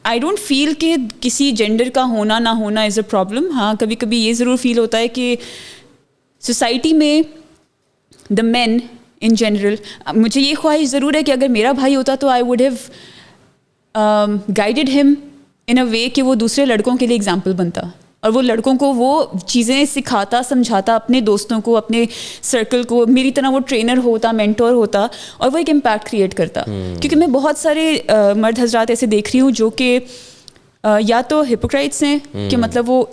آئی ڈونٹ فیل کہ کسی جینڈر کا ہونا نہ ہونا از اے پرابلم. ہاں کبھی کبھی یہ ضرور فیل ہوتا ہے کہ سوسائٹی میں دا مین ان جنرل, مجھے یہ خواہش ضرور ہے کہ اگر میرا بھائی ہوتا تو آئی ووڈ ہیو گائیڈڈ ہم ان اے وے کہ وہ دوسرے لڑکوں کے لیے اگزامپل بنتا, اور وہ لڑکوں کو وہ چیزیں سکھاتا, سمجھاتا, اپنے دوستوں کو, اپنے سرکل کو, میری طرح وہ ٹرینر ہوتا, مینٹور ہوتا, اور وہ ایک امپیکٹ کریٹ کرتا. کیونکہ میں بہت سارے مرد حضرات ایسے دیکھ رہی ہوں جو کہ یا تو ہپوکرائٹس ہیں, کہ مطلب وہ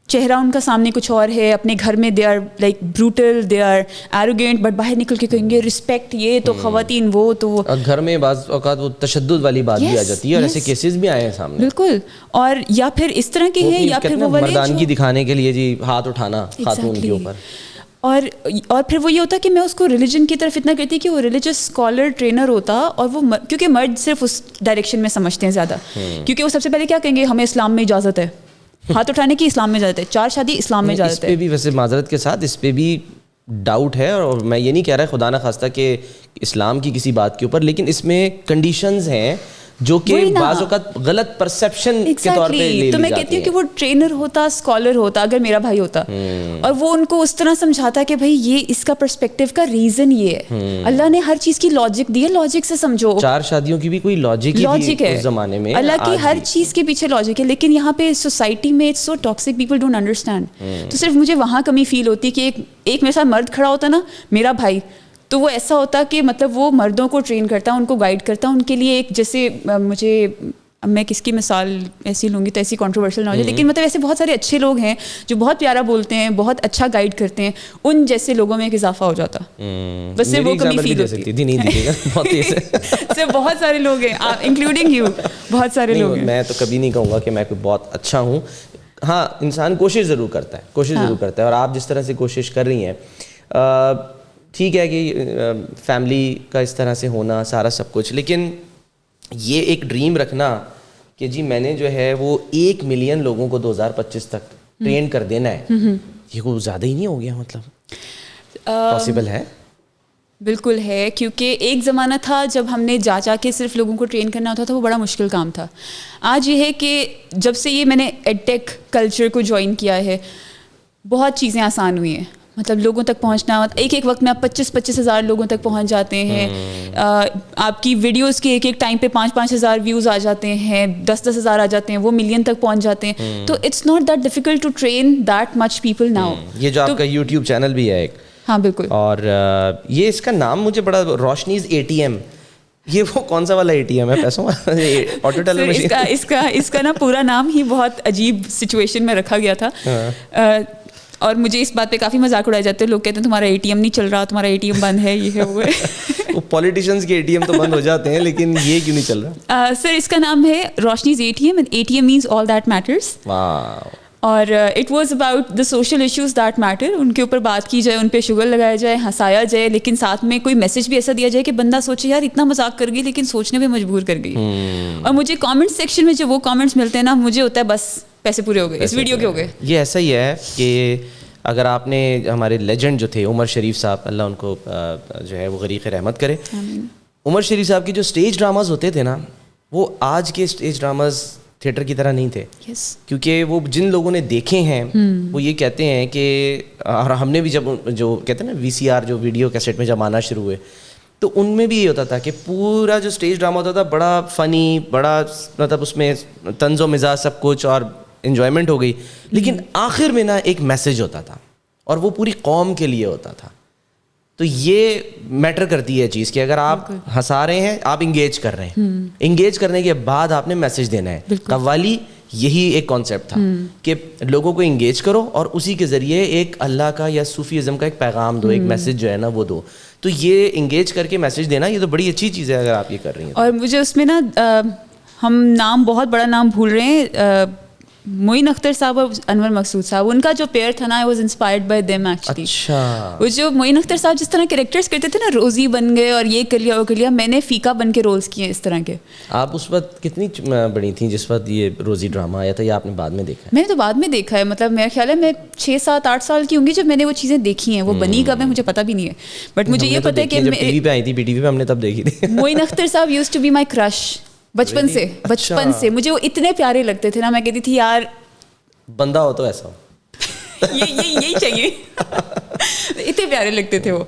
چہرہ ان کا سامنے کچھ اور ہے, اپنے گھر میں they are like brutal, they are arrogant, but باہر نکل کے کہیں گے رسپیکٹ یہ تو خواتین وہ تو
گھر میں بعض اوقات وہ تشدد والی بات بھی آ جاتی ہے, اور ایسے کیسز بھی آئے ہیں سامنے.
بالکل. اور یا پھر اس طرح کے ہیں, یا پھر وہ
مردانگی دکھانے کے لیے جی ہاتھ اٹھانا خاتون کے اوپر.
اور پھر وہ یہ ہوتا کہ میں اس کو ریلیجن کی طرف اتنا کہتی کہ وہ ریلیجس اسکالر ٹرینر ہوتا, اور وہ کیونکہ مرد صرف اس ڈائریکشن میں سمجھتے ہیں زیادہ, کیونکہ وہ سب سے پہلے کیا کہیں گے, ہمیں اسلام میں اجازت ہے ہاتھ اٹھانے کی, اسلام میں اجازت ہے, 4 شادی اسلام میں اجازت ہے.
اس پہ بھی ویسے معذرت کے ساتھ اس پہ بھی ڈاؤٹ ہے, اور میں یہ نہیں کہہ رہا خدا نہ خواستہ کہ اسلام کی کسی بات کے اوپر, لیکن اس میں کنڈیشنز ہیں جو کہ بعض اوقات غلط پرسیپشن کے طور پہ لے لی جاتی ہیں.
تو میں کہتی ہوں کہ وہ ٹرینر ہوتا, اسکالر ہوتا, اگر میرا بھائی ہوتا, اور وہ ان کو اس طرح سمجھاتا کہ بھائی یہ اس کا پرسپیکٹو کا ریزن یہ ہے, اللہ نے ہر چیز کی لاجک دی ہے, لاجک سے سمجھو.
4 شادیوں کی بھی کوئی لاجک ہے اس زمانے میں,
اللہ کی ہر چیز کے پیچھے لاجک ہے, لیکن یہاں پہ سوسائٹی میں it's so toxic, people don't understand. تو صرف مجھے وہاں کمی فیل ہوتی ہے کہ ایک میرے ساتھ مرد کھڑا ہوتا نا, میرا بھائی, تو وہ ایسا ہوتا کہ مطلب وہ مردوں کو ٹرین کرتا, ان کو گائیڈ کرتا, ان کے لیے ایک جیسے مجھے اب میں کس کی مثال ایسی لوں گی تو ایسی کنٹروورشل نہ ہو جائے, لیکن مطلب ایسے بہت سارے اچھے لوگ ہیں جو بہت پیارا بولتے ہیں, بہت اچھا گائیڈ کرتے ہیں, ان جیسے لوگوں میں ایک اضافہ ہو جاتا. بس سے وہ کمی فیل ہوتی ہے. بہت سارے لوگ ہیں انکلوڈنگ یو, بہت سارے لوگ ہیں.
میں تو کبھی نہیں کہوں گا کہ میں کوئی بہت اچھا ہوں. ہاں انسان کوشش ضرور کرتا ہے, اور آپ جس طرح سے کوشش کر رہی ہیں ٹھیک ہے کہ فیملی کا اس طرح سے ہونا سارا سب کچھ, لیکن یہ ایک ڈریم رکھنا کہ جی میں نے جو ہے وہ 1 ملین لوگوں کو 2025 تک ٹرین کر دینا ہے, یہ کوئی زیادہ ہی نہیں ہو گیا؟ مطلب پاسبل ہے؟
بالکل ہے, کیونکہ ایک زمانہ تھا جب ہم نے جا کے صرف لوگوں کو ٹرین کرنا ہوتا تھا, وہ بڑا مشکل کام تھا. آج یہ ہے کہ جب سے یہ میں نے ایڈ ٹیک کلچر کو جوائن کیا ہے, بہت چیزیں آسان ہوئی ہیں. مطلب لوگوں تک پہنچنا, ایک ایک وقت میں آپ 25-25 ہزار لوگوں تک پہنچ جاتے ہیں, آپ کی ویڈیوز کے ایک ایک ٹائم پہ 5-5 ہزار ویوز آ جاتے ہیں, 10-10 ہزار آ جاتے ہیں, وہ ملین تک پہنچ جاتے ہیں. تو it's not that difficult to train that much people now.
یہ جو آپ کا یوٹیوب چینل بھی ہے ایک,
ہاں بالکل,
اور یہ اس کا نام مجھے بڑا, روشنیز ATM, یہ وہ کون سا والا ATM ہے پیسوں آٹو ٹیلر مشین؟
اس کا نا پورا نام ہی بہت عجیب سچویشن میں رکھا گیا تھا, اور مجھے اس بات پہ کافی مذاق اڑائے جاتے ہیں. لوگ کہتے ہیں تمہارا ATM نہیں چل رہا, تمہارا ATM بند ہے, یہ ہے وہ ہے.
وہ پولیٹیشینز کے ATM تو بند ہو جاتے ہیں, لیکن یہ کیوں نہیں چل رہا؟
سر اس کا نام ہے Roshni's ATM, and ATM means all that matters. اور it was about the social issues that matter. ان کے اوپر بات کی جائے, ان پہ شوگر لگایا جائے, ہنسایا جائے, لیکن ساتھ میں کوئی میسج بھی ایسا دیا جائے کہ بندہ سوچے یار اتنا مذاق کر گئی لیکن سوچنے پہ مجبور کر گئی. اور مجھے کامنٹ سیکشن میں جو وہ کامنٹس ملتے ہیں نا, مجھے ہوتا ہے بس پیسے پورے ہو گئے, اس ویڈیو کے ہو گئے.
یہ ایسا ہی ہے کہ اگر آپ نے ہمارے لیجنڈ جو تھے عمر شریف صاحب, اللہ ان کو جو ہے وہ غریق رحمت کرے, عمر شریف صاحب کی جو اسٹیج ڈراماز ہوتے تھے نا, وہ آج کے اسٹیج ڈراماز تھیٹر کی طرح نہیں تھے. کیونکہ وہ جن لوگوں نے دیکھے ہیں وہ یہ کہتے ہیں کہ, اور ہم نے بھی جب جو کہتے ہیں نا VCR جو ویڈیو کیسٹ میں جب آنا شروع ہوئے, تو ان میں بھی یہ ہوتا تھا کہ پورا جو اسٹیج ڈرامہ ہوتا تھا بڑا فنی, بڑا مطلب اس میں طنز و مزاج سب کچھ, اور انجوائمنٹ ہو گئی, لیکن آخر میں نا ایک میسج ہوتا تھا, اور وہ پوری قوم کے لیے ہوتا تھا. تو یہ میٹر کرتی ہے چیز کہ اگر آپ ہنسا رہے ہیں, آپ انگیج کر رہے ہیں, انگیج کرنے کے بعد آپ نے میسج دینا ہے. قوالی یہی ایک کانسیپٹ تھا کہ لوگوں کو انگیج کرو اور اسی کے ذریعے ایک اللہ کا یا صوفیزم کا ایک پیغام دو, ایک میسج جو ہے نا وہ دو. تو یہ انگیج کر کے میسج دینا, یہ تو بڑی اچھی چیز ہے اگر آپ یہ کر رہی ہیں.
اور مجھے اس میں نا ہم نام بہت بڑا نام بھول رہے ہیں, معین اختر صاحب اور انور مقصود صاحب, ان کا جو پیئر تھا نا, I was inspired by them actually.
اچھا,
وہ جو معین اختر صاحب جس طرح کریکٹرز کرتے تھے نا, روزی بن گئے اور یہ کر لیا وہ کر لیا, میں نے فیکا بن کے رولز کیے اس طرح کے.
آپ اس وقت کتنی بڑی تھیں جس وقت یہ روزی ڈرامہ آیا تھا, یا آپ نے بعد میں دیکھا؟
میں نے تو بعد میں دیکھا ہے, مطلب میرا خیال ہے میں 6-7-8 سال کی ہوں گی جب میں نے وہ چیزیں دیکھی ہیں. وہ بنی کب ہے مجھے پتہ بھی نہیں ہے, بٹ مجھے یہ پتہ ہے کہ
ٹی وی پہ آئی تھی, BTV پہ ہم نے تب دیکھی تھی.
معین اختر صاحب یوزڈ ٹو بی مائی کرش بچپن سے. مجھے وہ اتنے پیارے لگتے تھے نا, میں کہتی تھی یار
بندہ ہو تو ایسا ہو,
یہی چاہیے. اتنے پیارے لگتے تھے وہ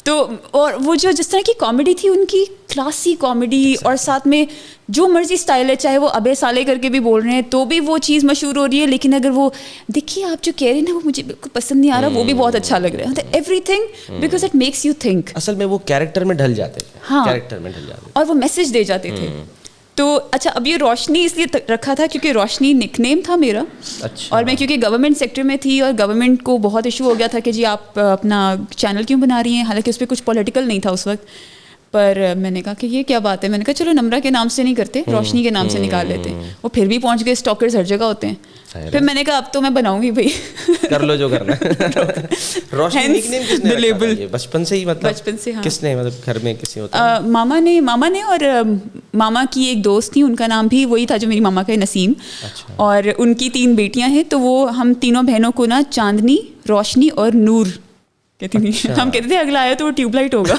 تو. اور وہ جو جس طرح کی کامیڈی تھی ان کی, کلاسی کامیڈی, اور ساتھ میں جو مرضی اسٹائل ہے, چاہے وہ ابے سالے کر کے بھی بول رہے ہیں تو بھی وہ چیز مشہور ہو رہی ہے, لیکن اگر وہ دیکھیے آپ جو کہہ رہے ہیں نا وہ مجھے بالکل پسند نہیں آ رہا, وہ بھی بہت اچھا لگ رہا ہے. Every thing because it makes you think.
اصل میں وہ کیریکٹر میں ڈھل جاتے تھے.
ہاں,
کیریکٹر میں ڈھل جاتے
اور وہ میسج دے جاتے تھے. تو اچھا, اب یہ روشنی اس لیے رکھا تھا کیونکہ روشنی نک نیم تھا میرا. اور میں کیونکہ گورنمنٹ سیکٹر میں تھی, اور گورنمنٹ کو بہت ایشو ہو گیا تھا کہ جی آپ اپنا چینل کیوں بنا رہی ہیں, حالانکہ اس پہ کچھ پولیٹیکل نہیں تھا اس وقت. پر میں نے کہا کہ یہ کیا بات ہے, میں نے کہا چلو نمرا کے نام سے نہیں کرتے, روشنی کے نام سے نکال لیتے. وہ پھر بھی پہنچ گئے, سٹاکرز ہر جگہ ہوتے ہیں. پھر میں نے کہا اب تو میں بناؤں گی بھائی,
کر لو جو کرنا ہے. روشنی نک نیم کس نے رکھا تھا؟ بچپن سے ہی, مطلب
بچپن سے.
کس نے, مطلب گھر میں کسی ہوتا ہے؟
ماما نے, اور ماما کی ایک دوست تھی, ان کا نام بھی وہی تھا جو میری ماما کا ہے, نسیم. اور ان کی 3 بیٹیاں ہیں, تو وہ ہم تینوں بہنوں کو نا چاندنی, روشنی اور نور کہتی تھی. ہم کہتے تھے اگلا آیا تو وہ ٹیوب لائٹ ہوگا.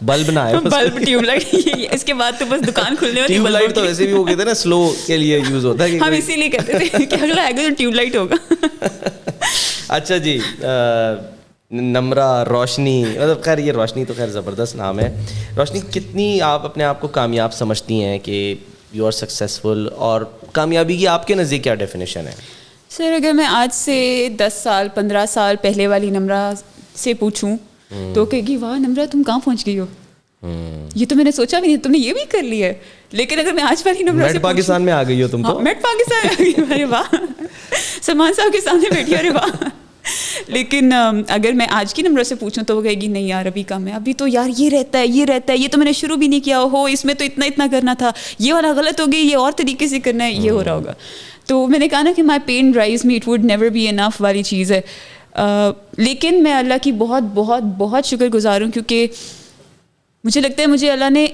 بلب نہ آئے,
بلب ٹیوب لائٹ, اس کے بعد تو بس دکان کھلنے والی.
ٹیوب لائٹ تو ویسے بھی وہ کہتے ہیں نا سلو کے لیے یوز ہوتا ہے,
ہم اسی لیے کہتے تھے کہ اگلا آئے گا تو ٹیوب لائٹ ہوگا.
اچھا جی, نمرا, روشنی, مطلب خیر یہ روشنی تو خیر زبردست نام ہے. روشنی, کتنی آپ اپنے آپ کو کامیاب سمجھتی ہیں کہ یو آر سکسیزفل, اور کامیابی کی آپ کے نزدیک کیا ڈیفینیشن ہے؟
سر اگر میں آج سے 10 سال 15 سال پہلے والی نمرا سے پوچھوں تو کہے گی واہ نمرا تم کہاں پہنچ گئی ہو, یہ تو میں نے سوچا بھی نہیں, تم نے یہ بھی کر لیا ہے. لیکن اگر میں آج والی نمرا سے,
پاکستان میں آ گئی ہو تم تو,
میٹ پاکستان آ گئی, ارے واہ, سلمان صاحب کے سامنے بیٹھی, ارے واہ. لیکن اگر میں آج کی نمرا سے پوچھوں تو وہ کہے گی نہیں یار ابھی کم ہے, ابھی تو یار یہ رہتا ہے, یہ تو میں نے شروع بھی نہیں کیا ہو, اس میں تو اتنا کرنا تھا, یہ والا غلط ہو گئی, یہ اور طریقے سے کرنا ہے, یہ ہو رہا ہوگا. تو میں نے کہا نا کہ my pen drives me, it would never be enough والی چیز ہے. لیکن میں اللہ کی بہت بہت بہت شکر گزار ہوں, کیونکہ مجھے لگتا ہے مجھے اللہ نے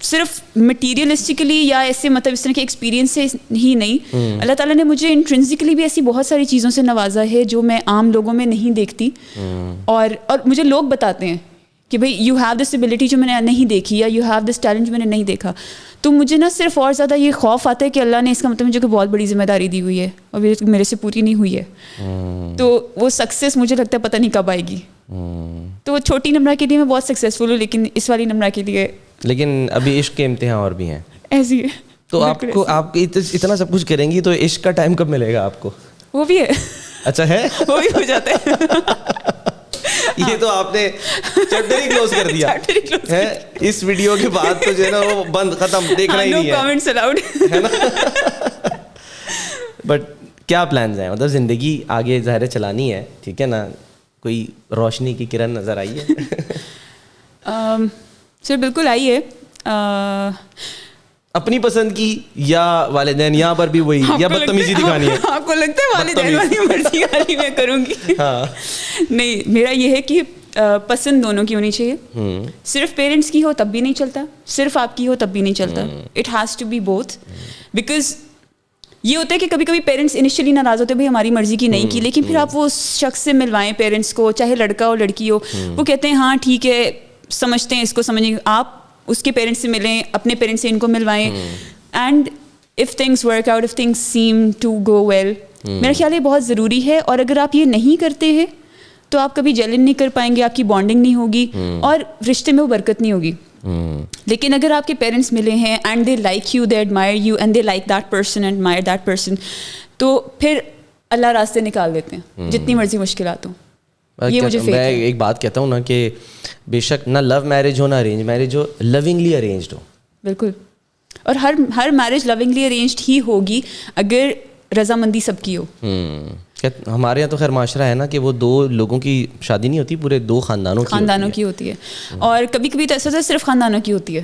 صرف مٹیریلسٹکلی یا ایسے مطلب اس طرح کے ایکسپیرینس سے ہی نہیں, اللہ تعالیٰ نے مجھے انٹرنسکلی بھی ایسی بہت ساری چیزوں سے نوازا ہے جو میں عام لوگوں میں نہیں دیکھتی. اور مجھے لوگ بتاتے ہیں کہ بھائی یو ہیو دس ایبلٹی جو میں نے نہیں دیکھی, یا یو ہیو دس ٹیلنٹ جو میں نے نہیں دیکھا. تو مجھے نا صرف اور زیادہ یہ خوف آتا ہے کہ اللہ نے اس کا مطلب مجھے کوئی بہت بڑی ذمہ داری دی ہوئی ہے اور میرے سے پوری نہیں ہوئی ہے. تو وہ سکسیس مجھے لگتا ہے پتہ نہیں کب آئے گی. تو وہ چھوٹی نمرہ کے لیے میں بہت سکسیزفل ہوں, لیکن اس والی نمرہ کے لیے
لیکن ابھی عشق کے امتحان اور بھی ہیں
ایسی ہے.
تو آپ کو آپ اتنا سب کچھ کریں گی تو عشق کا ٹائم کب ملے گا آپ کو؟
وہ بھی ہے.
اچھا ہے,
وہ بھی ہو جاتا ہے.
یہ تو آپ نے چیپٹر ہی کلوز کر دیا ہے. اس ویڈیو کے بعد تو جو ہے نا وہ بند, ختم, دیکھنا ہی نہیں ہے.
نو کمنٹس الاؤڈ
ہے نا. بٹ کیا پلانز ہیں, مطلب زندگی آگے ظاہر چلانی ہے, ٹھیک ہے نا, کوئی روشنی کی کرن نظر آئی ہے؟
سر بالکل آئی ہے.
اپنی پسند کی یا والدین, یہاں پر بھی وہی, یا بدتمیزی دکھانی ہے؟
آپ کو لگتا ہے والدین والی مرضی والی میں کروں گی؟
ہاں
نہیں, میرا یہ ہے کہ پسند دونوں کی ہونی چاہیے. صرف پیرنٹس کی ہو تب بھی نہیں چلتا, صرف آپ کی ہو تب بھی نہیں چلتا. It has to be both. Because یہ ہوتا ہے کہ کبھی کبھی پیرنٹس انیشلی ناراض ہوتے ہیں, بھائی ہماری مرضی کی نہیں کی, لیکن پھر آپ وہ اس شخص سے ملوائیں پیرنٹس کو, چاہے لڑکا ہو لڑکی ہو, وہ کہتے ہیں ہاں ٹھیک ہے سمجھتے ہیں اس کو, سمجھیں. آپ اس کے پیرنٹس سے ملیں, اپنے پیرنٹس سے ان کو ملوائیں. And if things work out, if things seem to go well, میرا خیال یہ بہت ضروری ہے. اور اگر آپ یہ نہیں کرتے ہیں تو آپ کبھی جلن نہیں کر پائیں گے, آپ کی بانڈنگ نہیں ہوگی, اور رشتے میں وہ برکت نہیں ہوگی. لیکن اگر آپ کے پیرنٹس ملے ہیں and they like you, they admirer you, and they like that person, admirer that person, تو پھر اللہ راستے نکال دیتے ہیں جتنی مرضی مشکلات ہوں. یہ مجھے
میں ایک بات کہتا ہوں نا کہ بے شک نہ لو میرج ہو نہ ارینج میرج ہو, لونگلی ارینجڈ ہو. بالکل.
اور ہر میرج لونگلی ارینجڈ ہی ہوگی اگر رضامندی سب کی ہو.
ہمارے یہاں تو خیر معاشرہ ہے نا کہ وہ دو لوگوں کی شادی نہیں ہوتی, پورے دو خاندانوں
کی ہوتی ہے. اور کبھی کبھی تو ایسا ہوتا ہے صرف خاندانوں کی ہوتی ہے,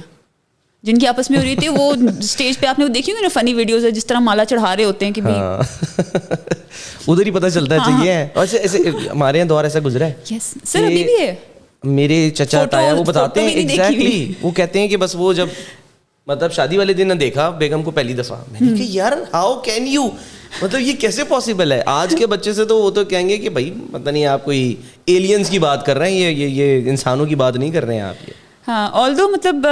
جن کی آپس میں ہو رہی تھی. وہ اسٹیج پہ آپ نے دیکھی ہوگی نا فنی ویڈیوز ہے, جس طرح مالا چڑھا رہے ہوتے ہیں کہ
ادھر ہی پتہ چلتا ہے چاہیے. ایسے ہمارے یہاں دور ایسا گزرا ہے.
یس سر, ابھی بھی ہے.
میرے چچا تایا وہ بتاتے ہیں ایگزیکٹلی, وہ کہتے ہیں کہ بس وہ جب مطلب شادی والے دن نہ دیکھا بیگم کو پہلی دفعہ, میں نے کہا یار ہاؤ کین یو, مطلب یہ کیسے پاسبل ہے. آج کے بچے سے تو وہ تو کہیں گے کہ بھائی پتہ نہیں آپ کوئی ایلینز کی بات کر رہے ہیں, یہ انسانوں کی بات نہیں کر رہے ہیں آپ. یہ
ہاں, آلدو مطلب